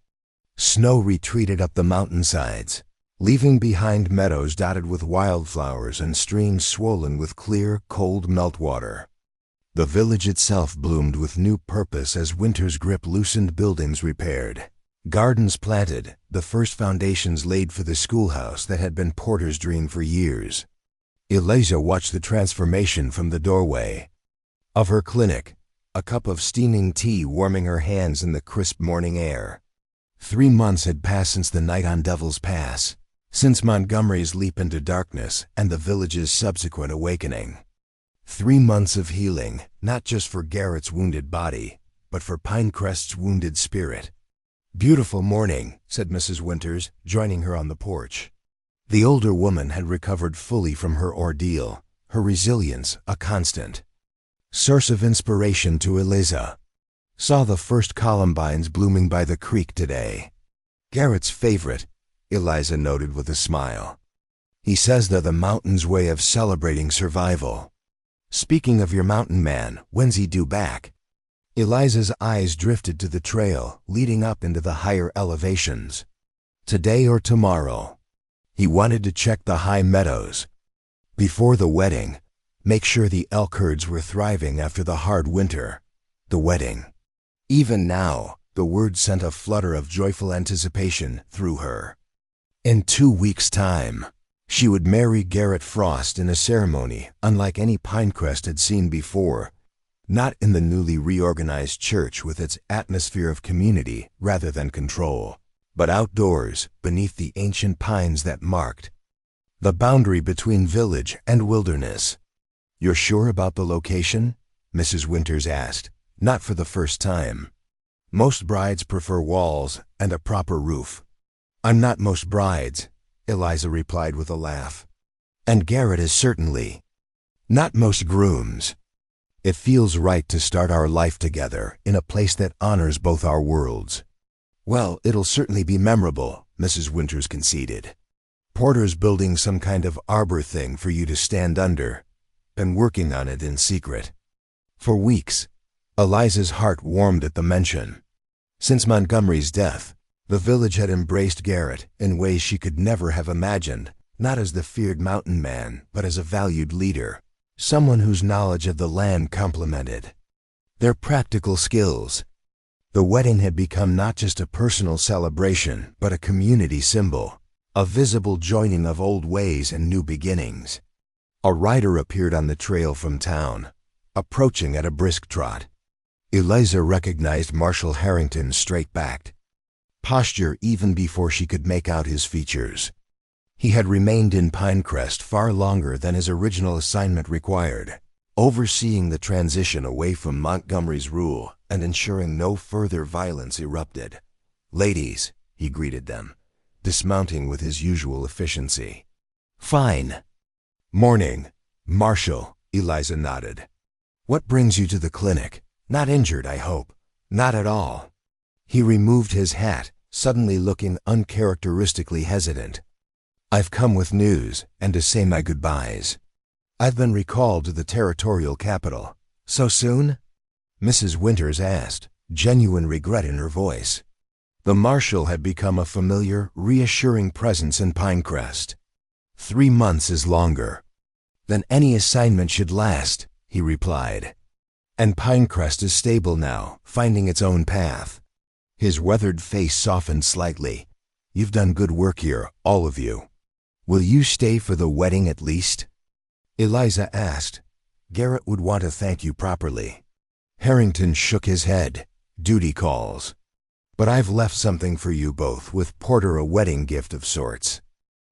Snow retreated up the mountainsides, leaving behind meadows dotted with wildflowers and streams swollen with clear, cold meltwater. The village itself bloomed with new purpose as winter's grip loosened buildings repaired, gardens planted, the first foundations laid for the schoolhouse that had been Porter's dream for years. Eliza watched the transformation from the doorway of her clinic, a cup of steaming tea warming her hands in the crisp morning air. 3 months had passed since the night on Devil's Pass, since Montgomery's leap into darkness and the village's subsequent awakening. 3 months of healing, not just for Garrett's wounded body, but for Pinecrest's wounded spirit. "Beautiful morning," said Mrs. Winters, joining her on the porch. The older woman had recovered fully from her ordeal, her resilience a constant source of inspiration to Eliza. "Saw the first columbines blooming by the creek today. Garrett's favorite," Eliza noted with a smile. "He says they're the mountain's way of celebrating survival. Speaking of your mountain man, when's he due back?" Eliza's eyes drifted to the trail leading up into the higher elevations. "Today or tomorrow. He wanted to check the high meadows before the wedding, make sure the elk herds were thriving after the hard winter. The wedding." Even now, the word sent a flutter of joyful anticipation through her. In 2 weeks' time, she would marry Garrett Frost in a ceremony unlike any Pinecrest had seen before, not in the newly reorganized church with its atmosphere of community rather than control, but outdoors beneath the ancient pines that marked the boundary between village and wilderness. "You're sure about the location?" Mrs. Winters asked, not for the first time. "Most brides prefer walls and a proper roof." "I'm not most brides," Eliza replied with a laugh. "And Garrett is certainly not most grooms. It feels right to start our life together in a place that honors both our worlds." "Well, it'll certainly be memorable," Mrs. Winters conceded. "Porter's building some kind of arbor thing for you to stand under. Been working on it in secret for weeks." Eliza's heart warmed at the mention. Since Montgomery's death, the village had embraced Garrett in ways she could never have imagined, not as the feared mountain man, but as a valued leader, someone whose knowledge of the land complemented their practical skills. The wedding had become not just a personal celebration, but a community symbol, a visible joining of old ways and new beginnings. A rider appeared on the trail from town, approaching at a brisk trot. Eliza recognized Marshal Harrington's straight-backed posture even before she could make out his features. He had remained in Pinecrest far longer than his original assignment required, overseeing the transition away from Montgomery's rule and ensuring no further violence erupted. "Ladies," he greeted them, dismounting with his usual efficiency. "Fine." "Morning, Marshal," Eliza nodded. "What brings you to the clinic? Not injured, I hope." "Not at all." He removed his hat, suddenly looking uncharacteristically hesitant. "I've come with news and to say my goodbyes. I've been recalled to the territorial capital." "So soon?" Mrs. Winters asked, genuine regret in her voice. The marshal had become a familiar, reassuring presence in Pinecrest. 3 months is longer than any assignment should last, he replied. And Pinecrest is stable now, finding its own path. His weathered face softened slightly. "You've done good work here, all of you. Will you stay for the wedding at least?" Eliza asked. "Garrett would want to thank you properly." Harrington shook his head. "Duty calls. But I've left something for you both, with Porter a wedding gift of sorts."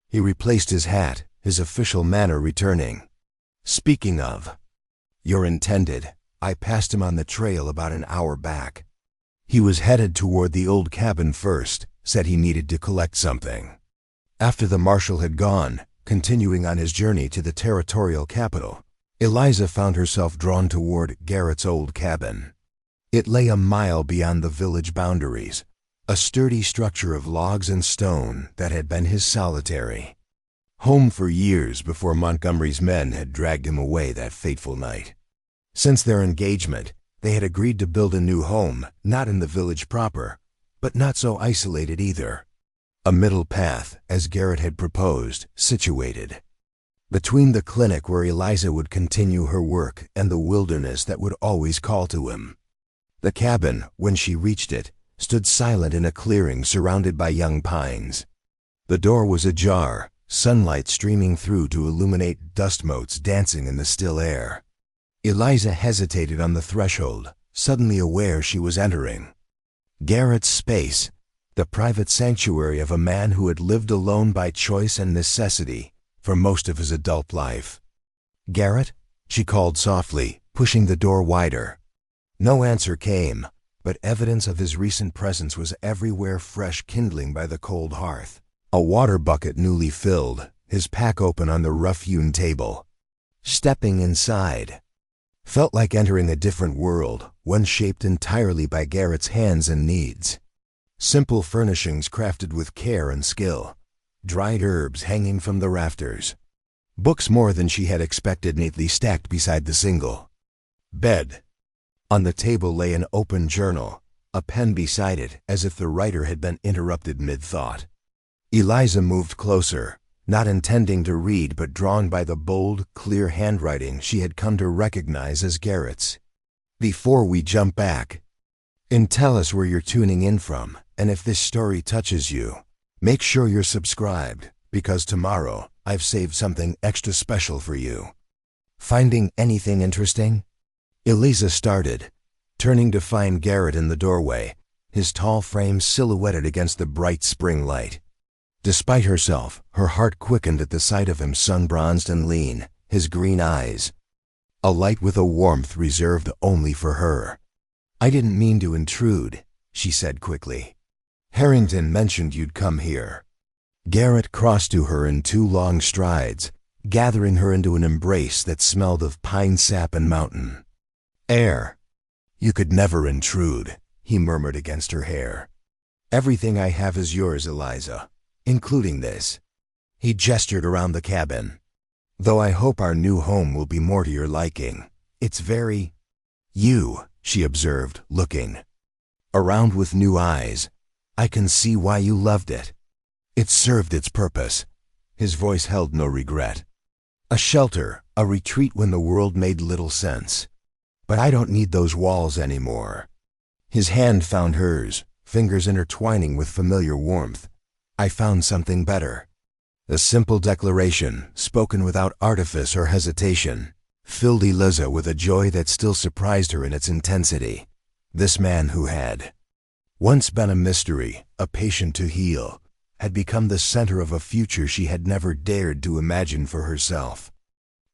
He replaced his hat, his official manner returning. "Speaking of your intended, I passed him on the trail about an hour back. He was headed toward the old cabin first, said he needed to collect something." After the marshal had gone, continuing on his journey to the territorial capital. Eliza found herself drawn toward Garrett's old cabin. It lay a mile beyond the village boundaries, a sturdy structure of logs and stone that had been his solitary home for years before Montgomery's men had dragged him away that fateful night. Since their engagement, they had agreed to build a new home, not in the village proper, but not so isolated either. A middle path, as Garrett had proposed, situated between the clinic where Eliza would continue her work and the wilderness that would always call to him. The cabin, when she reached it, stood silent in a clearing surrounded by young pines. The door was ajar, sunlight streaming through to illuminate dust motes dancing in the still air. Eliza hesitated on the threshold, suddenly aware she was entering Garrett's space, the private sanctuary of a man who had lived alone by choice and necessity for most of his adult life. "Garrett?" she called softly, pushing the door wider. No answer came, but evidence of his recent presence was everywhere, fresh kindling by the cold hearth. A water bucket newly filled, his pack open on the rough-hewn table. Stepping inside felt like entering a different world, one shaped entirely by Garrett's hands and needs. Simple furnishings crafted with care and skill, dried herbs hanging from the rafters, books more than she had expected neatly stacked beside the single bed. On the table lay an open journal, a pen beside it as if the writer had been interrupted mid-thought. Eliza moved closer, not intending to read but drawn by the bold, clear handwriting she had come to recognize as Garrett's. "Before we jump back, and tell us where you're tuning in from, and if this story touches you, make sure you're subscribed, because tomorrow I've saved something extra special for you. Finding anything interesting?" Eliza started, turning to find Garrett in the doorway, his tall frame silhouetted against the bright spring light. Despite herself, her heart quickened at the sight of him, sun-bronzed and lean, his green eyes alight with a warmth reserved only for her. "I didn't mean to intrude," she said quickly. "Harrington mentioned you'd come here." Garrett crossed to her in 2 long strides, gathering her into an embrace that smelled of pine sap and mountain air. "You could never intrude," he murmured against her hair. "Everything I have is yours, Eliza, including this." He gestured around the cabin. "Though I hope our new home will be more to your liking. It's very you," she observed, looking around with new eyes. "I can see why you loved it. It served its purpose." His voice held no regret. "A shelter, a retreat when the world made little sense. But I don't need those walls anymore." His hand found hers, fingers intertwining with familiar warmth. "I found something better." The simple declaration, spoken without artifice or hesitation, filled Eliza with a joy that still surprised her in its intensity. This man who had once been a mystery, a patient to heal, had become the center of a future she had never dared to imagine for herself.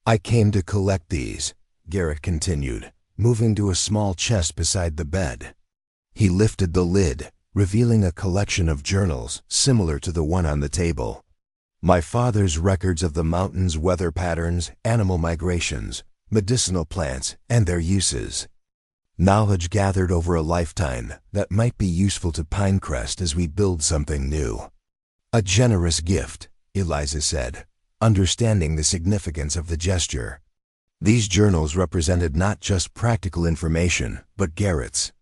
"I came to collect these," Garrett continued, moving to a small chest beside the bed. He lifted the lid, revealing a collection of journals similar to the one on the table. "My father's records of the mountains' weather patterns, animal migrations, medicinal plants, and their uses. Knowledge gathered over a lifetime that might be useful to Pinecrest as we build something new." "A generous gift," Eliza said, understanding the significance of the gesture. These journals represented not just practical information, but Garrett's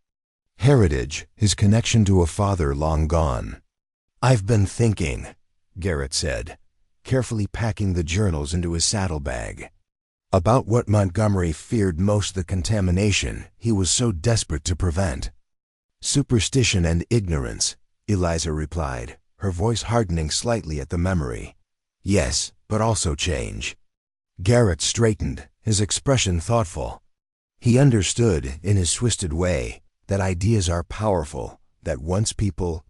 heritage, his connection to a father long gone. "I've been thinking," Garrett said, carefully packing the journals into his saddlebag, "about what Montgomery feared most, the contamination he was so desperate to prevent." "Superstition and ignorance," Eliza replied, her voice hardening slightly at the memory. "Yes, but also change." Garrett straightened, his expression thoughtful. He understood, in his twisted way, that ideas are powerful, that once people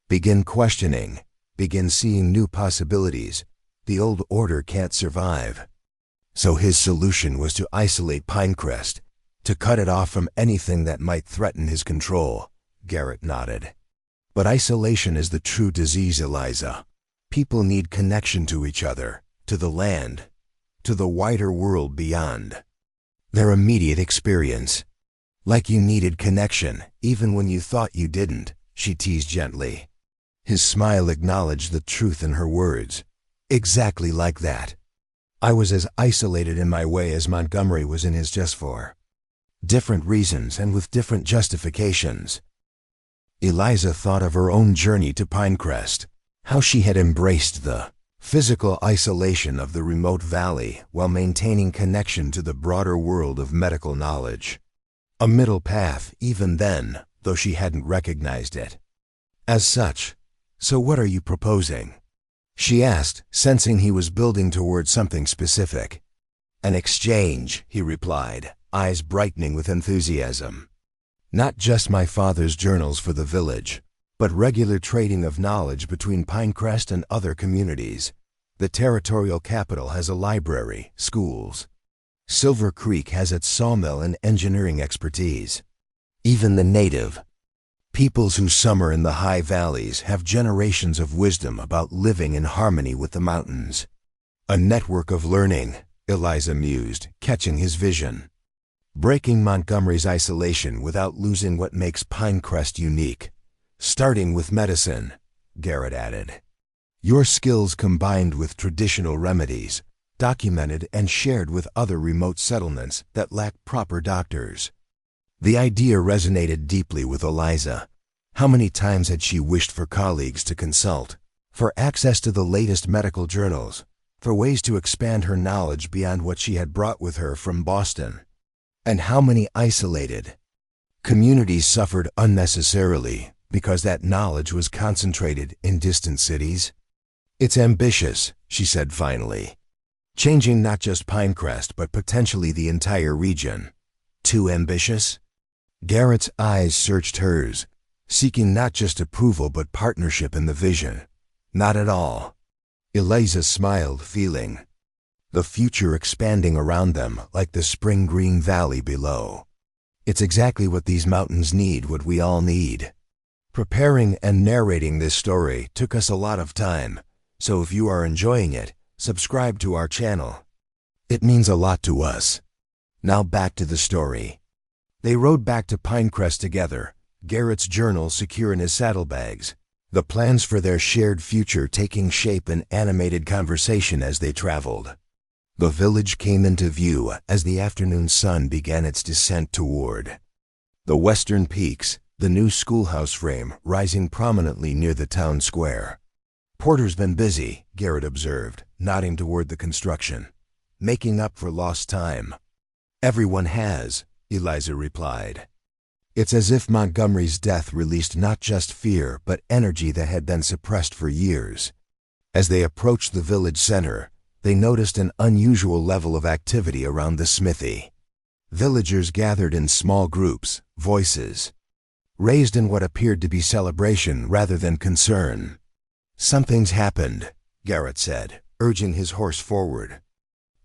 begin questioning, begin seeing new possibilities, the old order can't survive. So his solution was to isolate Pinecrest, to cut it off from anything that might threaten his control. Garrett nodded. "But isolation is the true disease, Eliza. People need connection to each other, to the land, to the wider world beyond. Their immediate experience. Like you needed connection, even when you thought you didn't, she teased gently. His smile acknowledged the truth in her words. Exactly like that. I was as isolated in my way as Montgomery was in his, just for different reasons and with different justifications. Eliza thought of her own journey to Pinecrest, how she had embraced the physical isolation of the remote valley while maintaining connection to the broader world of medical knowledge. A middle path even then, though she hadn't recognized it as such. So what are you proposing? She asked, sensing he was building toward something specific. An exchange, he replied, eyes brightening with enthusiasm. Not just my father's journals for the village, but regular trading of knowledge between Pinecrest and other communities. The territorial capital has a library, schools. Silver Creek has its sawmill and engineering expertise. Even the native peoples who summer in the high valleys have generations of wisdom about living in harmony with the mountains. A network of learning, Eliza mused, catching his vision. Breaking Montgomery's isolation without losing what makes Pinecrest unique. Starting with medicine, Garrett added. Your skills combined with traditional remedies, documented and shared with other remote settlements that lack proper doctors. The idea resonated deeply with Eliza. How many times had she wished for colleagues to consult, for access to the latest medical journals, for ways to expand her knowledge beyond what she had brought with her from Boston? And how many isolated communities suffered unnecessarily because that knowledge was concentrated in distant cities? It's ambitious, she said finally. Changing not just Pinecrest but potentially the entire region. Too ambitious? Garrett's eyes searched hers, seeking not just approval but partnership in the vision. Not at all. Eliza smiled, feeling the future expanding around them like the spring green valley below. It's exactly what these mountains need, what we all need. Preparing and narrating this story took us a lot of time, so if you are enjoying it, subscribe to our channel. It means a lot to us. Now back to the story. They rode back to Pinecrest together, Garrett's journal secure in his saddlebags, the plans for their shared future taking shape in animated conversation as they traveled. The village came into view as the afternoon sun began its descent toward the western peaks, the new schoolhouse frame rising prominently near the town square. Porter's been busy, Garrett observed, nodding toward the construction. Making up for lost time. Everyone has, Eliza replied. It's as if Montgomery's death released not just fear but energy that had been suppressed for years. As they approached the village center, they noticed an unusual level of activity around the smithy. Villagers gathered in small groups, voices raised in what appeared to be celebration rather than concern. Something's happened, Garrett said, urging his horse forward.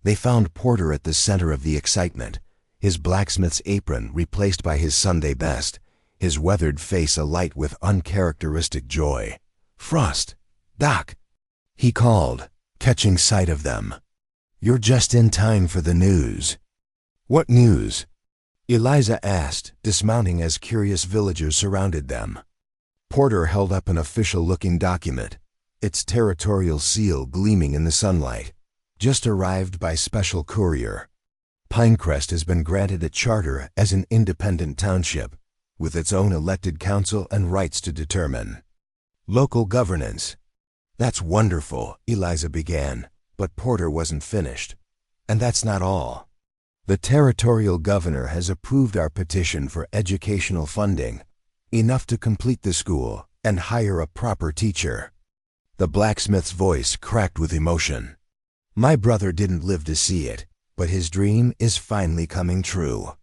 They found Porter at the center of the excitement, his blacksmith's apron replaced by his Sunday best, his weathered face alight with uncharacteristic joy. "Frost! Doc!" he called, catching sight of them. "You're just in time for the news." "What news?" Eliza asked, dismounting as curious villagers surrounded them. Porter held up an official-looking document, its territorial seal gleaming in the sunlight. "Just arrived by special courier. Pinecrest has been granted a charter as an independent township, with its own elected council and rights to determine local governance." "That's wonderful," Eliza began, but Porter wasn't finished. "And that's not all. The territorial governor has approved our petition for educational funding, enough to complete the school and hire a proper teacher." The blacksmith's voice cracked with emotion. "My brother didn't live to see it, but his dream is finally coming true."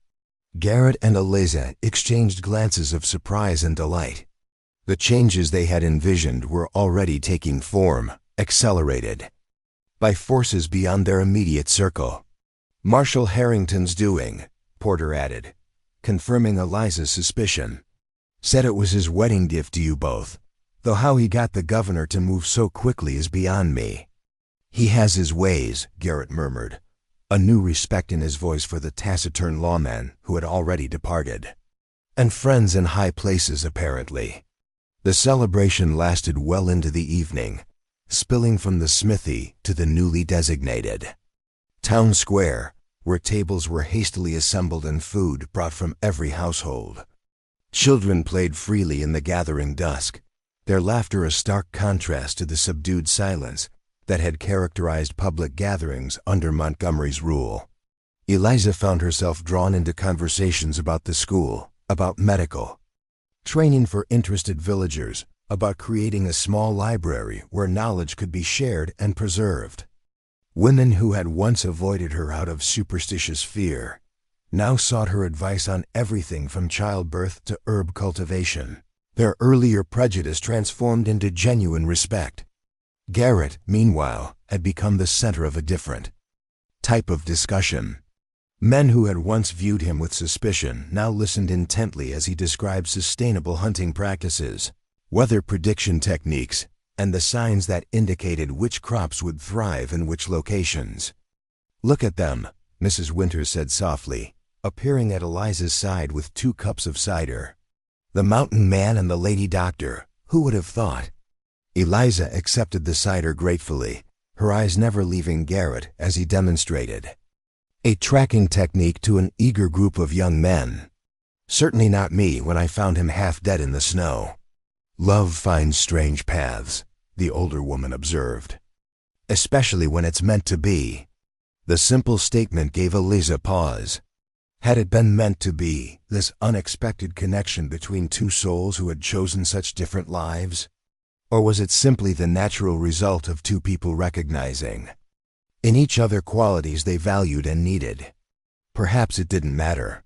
Garrett and Eliza exchanged glances of surprise and delight. The changes they had envisioned were already taking form, accelerated by forces beyond their immediate circle. "Marshal Harrington's doing," Porter added, confirming Eliza's suspicion. "Said it was his wedding gift to you both, though how he got the governor to move so quickly is beyond me. "He has his ways," Garrett murmured, a new respect in his voice for the taciturn lawman who had already departed. "And friends in high places, apparently." The celebration lasted well into the evening, spilling from the smithy to the newly designated town square, where tables were hastily assembled and food brought from every household. Children played freely in the gathering dusk, their laughter a stark contrast to the subdued silence that had characterized public gatherings under Montgomery's rule. Eliza found herself drawn into conversations about the school, about medical training for interested villagers, about creating a small library where knowledge could be shared and preserved. Women who had once avoided her out of superstitious fear now sought her advice on everything from childbirth to herb cultivation, their earlier prejudice transformed into genuine respect. Garrett, meanwhile, had become the center of a different type of discussion. Men who had once viewed him with suspicion now listened intently as he described sustainable hunting practices, weather prediction techniques, and the signs that indicated which crops would thrive in which locations. "Look at them," Mrs. Winters said softly, appearing at Eliza's side with 2 cups of cider. "The mountain man and the lady doctor, who would have thought?" Eliza accepted the cider gratefully, her eyes never leaving Garrett as he demonstrated a tracking technique to an eager group of young men. "Certainly not me when I found him half dead in the snow." "Love finds strange paths," the older woman observed. "Especially when it's meant to be." The simple statement gave Eliza pause. Had it been meant to be, this unexpected connection between 2 souls who had chosen such different lives? Or was it simply the natural result of 2 people recognizing in each other qualities they valued and needed? Perhaps it didn't matter.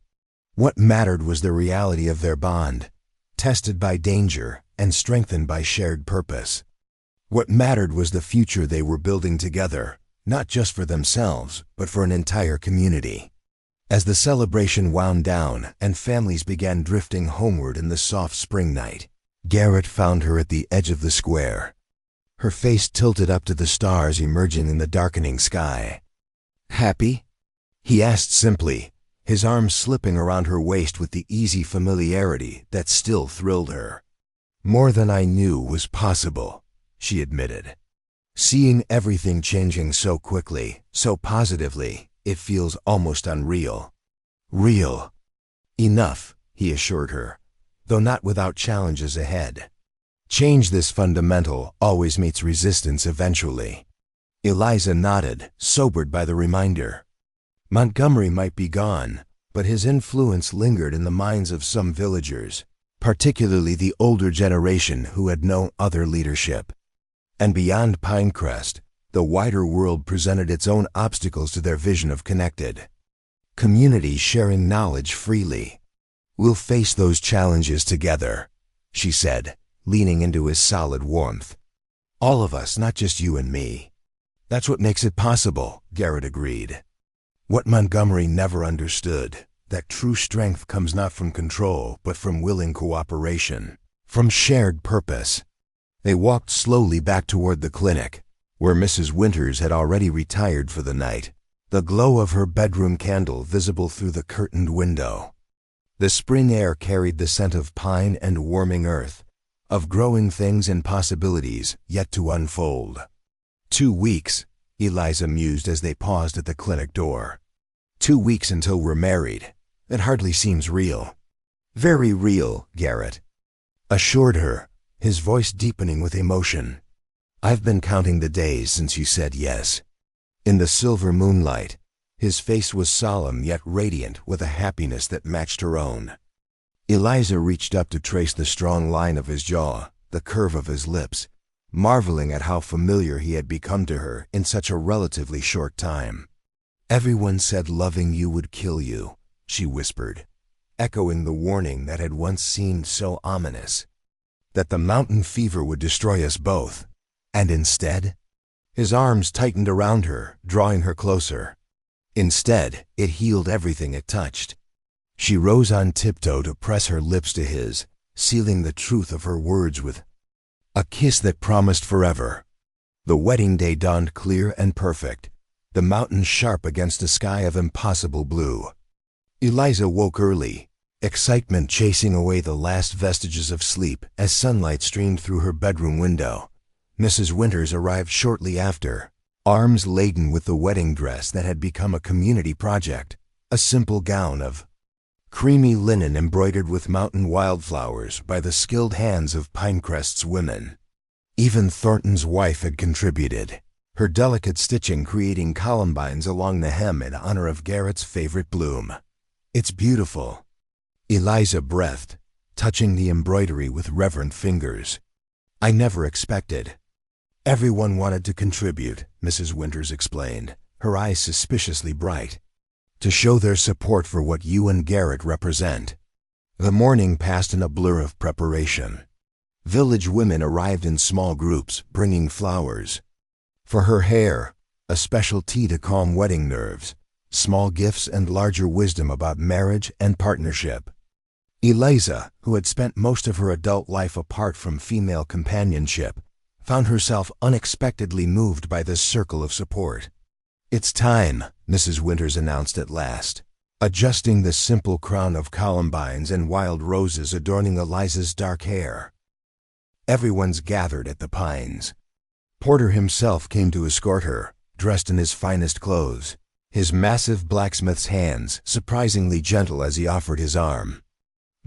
What mattered was the reality of their bond, tested by danger and strengthened by shared purpose. What mattered was the future they were building together, not just for themselves, but for an entire community. As the celebration wound down and families began drifting homeward in the soft spring night, Garrett found her at the edge of the square, her face tilted up to the stars emerging in the darkening sky. "Happy?" he asked simply, his arms slipping around her waist with the easy familiarity that still thrilled her. "More than I knew was possible," she admitted. "Seeing everything changing so quickly, so positively, it feels almost unreal." "Real enough," he assured her, though not without challenges ahead. Change this fundamental always meets resistance eventually. Eliza nodded, sobered by the reminder. Montgomery might be gone, but his influence lingered in the minds of some villagers, particularly the older generation who had known other leadership. And beyond Pinecrest, the wider world presented its own obstacles to their vision of connected communities sharing knowledge freely. "We'll face those challenges together," she said, leaning into his solid warmth. "All of us, not just you and me." "That's what makes it possible," Garrett agreed. What Montgomery never understood, that true strength comes not from control, but from willing cooperation, from shared purpose. They walked slowly back toward the clinic, where Mrs. Winters had already retired for the night, the glow of her bedroom candle visible through the curtained window. The spring air carried the scent of pine and warming earth, of growing things and possibilities yet to unfold. 2 weeks, Eliza mused as they paused at the clinic door. 2 weeks until we're married. It hardly seems real. "Very real," Garrett assured her, his voice deepening with emotion. "I've been counting the days since you said yes." In the silver moonlight, his face was solemn yet radiant with a happiness that matched her own. Eliza reached up to trace the strong line of his jaw, the curve of his lips, marveling at how familiar he had become to her in such a relatively short time. "Everyone said loving you would kill you," she whispered, echoing the warning that had once seemed so ominous. "That the mountain fever would destroy us both. And instead?" His arms tightened around her, drawing her closer. "Instead, it healed everything it touched." She rose on tiptoe to press her lips to his, sealing the truth of her words with a kiss that promised forever. The wedding day dawned clear and perfect, the mountains sharp against a sky of impossible blue. Eliza woke early, excitement chasing away the last vestiges of sleep as sunlight streamed through her bedroom window. Mrs. Winters arrived shortly after, arms laden with the wedding dress that had become a community project, a simple gown of creamy linen embroidered with mountain wildflowers by the skilled hands of Pinecrest's women. Even Thornton's wife had contributed, her delicate stitching creating columbines along the hem in honor of Garrett's favorite bloom. "It's beautiful," Eliza breathed, touching the embroidery with reverent fingers. "I never expected." "Everyone wanted to contribute," Mrs. Winters explained, her eyes suspiciously bright, "to show their support for what you and Garrett represent." The morning passed in a blur of preparation. Village women arrived in small groups, bringing flowers. For her hair, a special tea to calm wedding nerves, small gifts and larger wisdom about marriage and partnership. Eliza, who had spent most of her adult life apart from female companionship, found herself unexpectedly moved by this circle of support. "It's time," Mrs. Winters announced at last, adjusting the simple crown of columbines and wild roses adorning Eliza's dark hair. Everyone's gathered at the Pines. Porter himself came to escort her, dressed in his finest clothes, his massive blacksmith's hands surprisingly gentle as he offered his arm.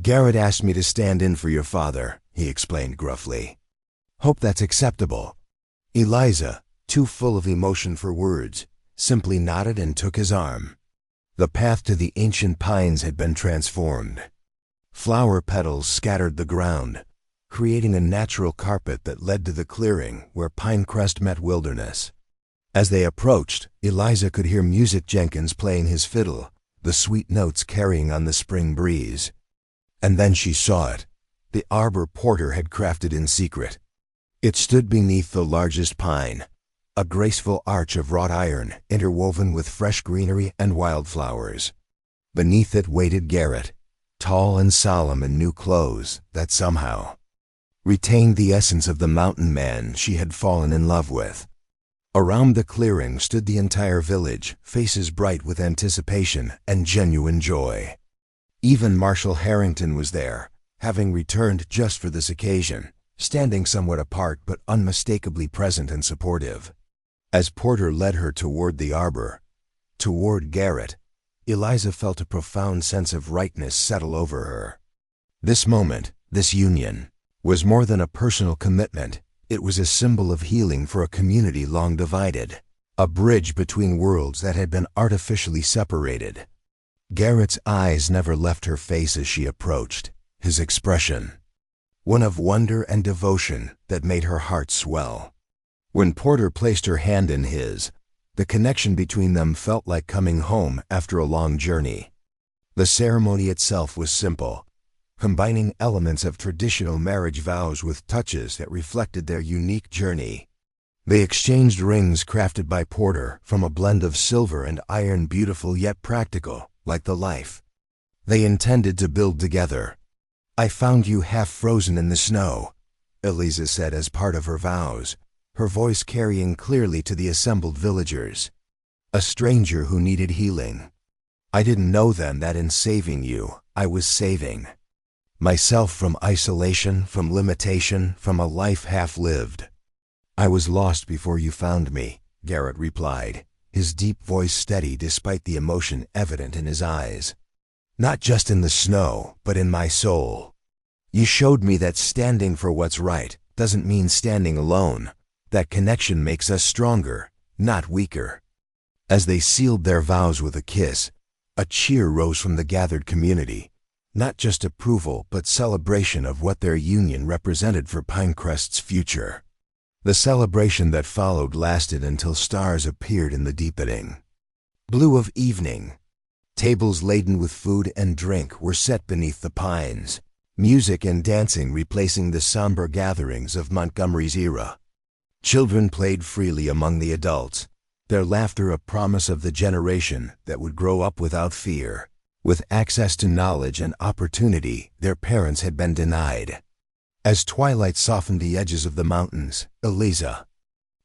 "Garrett asked me to stand in for your father," he explained gruffly. "Hope that's acceptable." Eliza, too full of emotion for words, simply nodded and took his arm. The path to the ancient pines had been transformed. Flower petals scattered the ground, creating a natural carpet that led to the clearing where Pinecrest met wilderness. As they approached, Eliza could hear Music Jenkins playing his fiddle, the sweet notes carrying on the spring breeze. And then she saw it, the arbor Porter had crafted in secret. It stood beneath the largest pine, a graceful arch of wrought iron interwoven with fresh greenery and wildflowers. Beneath it waited Garrett, tall and solemn in new clothes that somehow retained the essence of the mountain man she had fallen in love with. Around the clearing stood the entire village, faces bright with anticipation and genuine joy. Even Marshal Harrington was there, having returned just for this occasion, standing somewhat apart but unmistakably present and supportive. As Porter led her toward the arbor, toward Garrett, Eliza felt a profound sense of rightness settle over her. This moment, this union, was more than a personal commitment. It was a symbol of healing for a community long divided, a bridge between worlds that had been artificially separated. Garrett's eyes never left her face as she approached, his expression one of wonder and devotion that made her heart swell. When Porter placed her hand in his, the connection between them felt like coming home after a long journey. The ceremony itself was simple, combining elements of traditional marriage vows with touches that reflected their unique journey. They exchanged rings crafted by Porter from a blend of silver and iron, beautiful yet practical, like the life they intended to build together. "I found you half frozen in the snow," Eliza said as part of her vows, her voice carrying clearly to the assembled villagers. "A stranger who needed healing. I didn't know then that in saving you, I was saving myself from isolation, from limitation, from a life half-lived." "I was lost before you found me," Garrett replied, his deep voice steady despite the emotion evident in his eyes. "Not just in the snow, but in my soul. You showed me that standing for what's right doesn't mean standing alone. That connection makes us stronger, not weaker." As they sealed their vows with a kiss, a cheer rose from the gathered community, not just approval but celebration of what their union represented for Pinecrest's future. The celebration that followed lasted until stars appeared in the deepening blue of evening. Tables laden with food and drink were set beneath the pines, music and dancing replacing the somber gatherings of Montgomery's era. Children played freely among the adults, their laughter a promise of the generation that would grow up without fear, with access to knowledge and opportunity their parents had been denied. As twilight softened the edges of the mountains, Eliza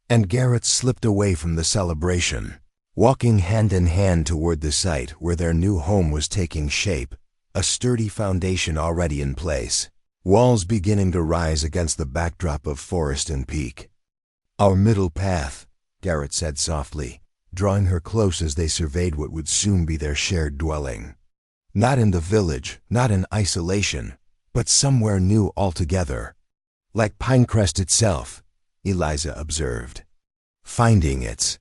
And Garrett slipped away from the celebration, walking hand in hand toward the site where their new home was taking shape, a sturdy foundation already in place, walls beginning to rise against the backdrop of forest and peak. "Our middle path," Garrett said softly, drawing her close as they surveyed what would soon be their shared dwelling. "Not in the village, not in isolation, but somewhere new altogether. Like Pinecrest itself," Eliza observed. "Finding its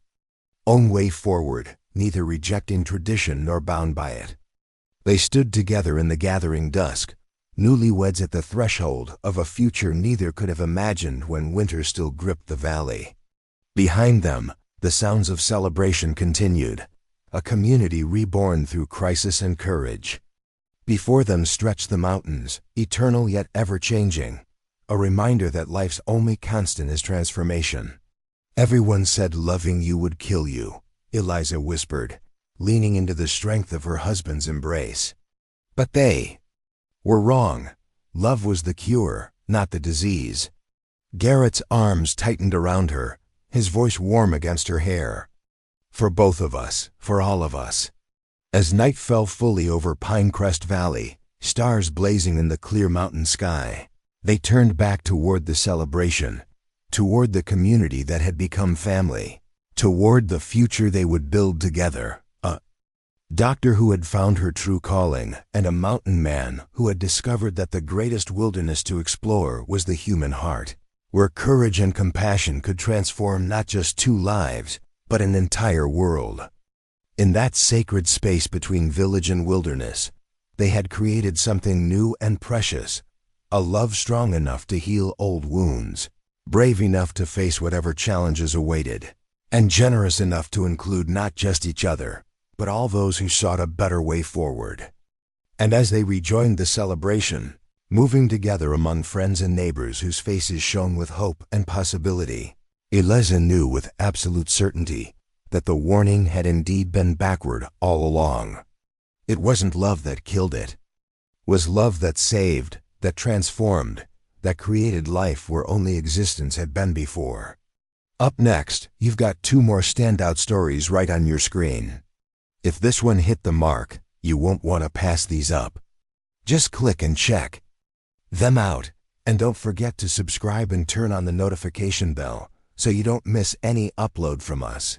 own way forward, neither rejecting tradition nor bound by it." They stood together in the gathering dusk, newlyweds at the threshold of a future neither could have imagined when winter still gripped the valley. Behind them, the sounds of celebration continued, a community reborn through crisis and courage. Before them stretched the mountains, eternal yet ever-changing, a reminder that life's only constant is transformation. "Everyone said loving you would kill you," Eliza whispered, leaning into the strength of her husband's embrace. "But they were wrong. Love was the cure, not the disease." Garrett's arms tightened around her, his voice warm against her hair. "For both of us, for all of us." As night fell fully over Pinecrest Valley, stars blazing in the clear mountain sky, they turned back toward the celebration, toward the community that had become family, toward the future they would build together. A doctor who had found her true calling, and a mountain man who had discovered that the greatest wilderness to explore was the human heart, where courage and compassion could transform not just two lives, but an entire world. In that sacred space between village and wilderness, they had created something new and precious, a love strong enough to heal old wounds, brave enough to face whatever challenges awaited, and generous enough to include not just each other, but all those who sought a better way forward. And as they rejoined the celebration, moving together among friends and neighbors whose faces shone with hope and possibility, Eliza knew with absolute certainty that the warning had indeed been backward all along. It wasn't love that killed it. It was love that saved, that transformed, that created life where only existence had been before. Up next, you've got two more standout stories right on your screen. If this one hit the mark, you won't want to pass these up. Just click and check them out, and don't forget to subscribe and turn on the notification bell so you don't miss any upload from us.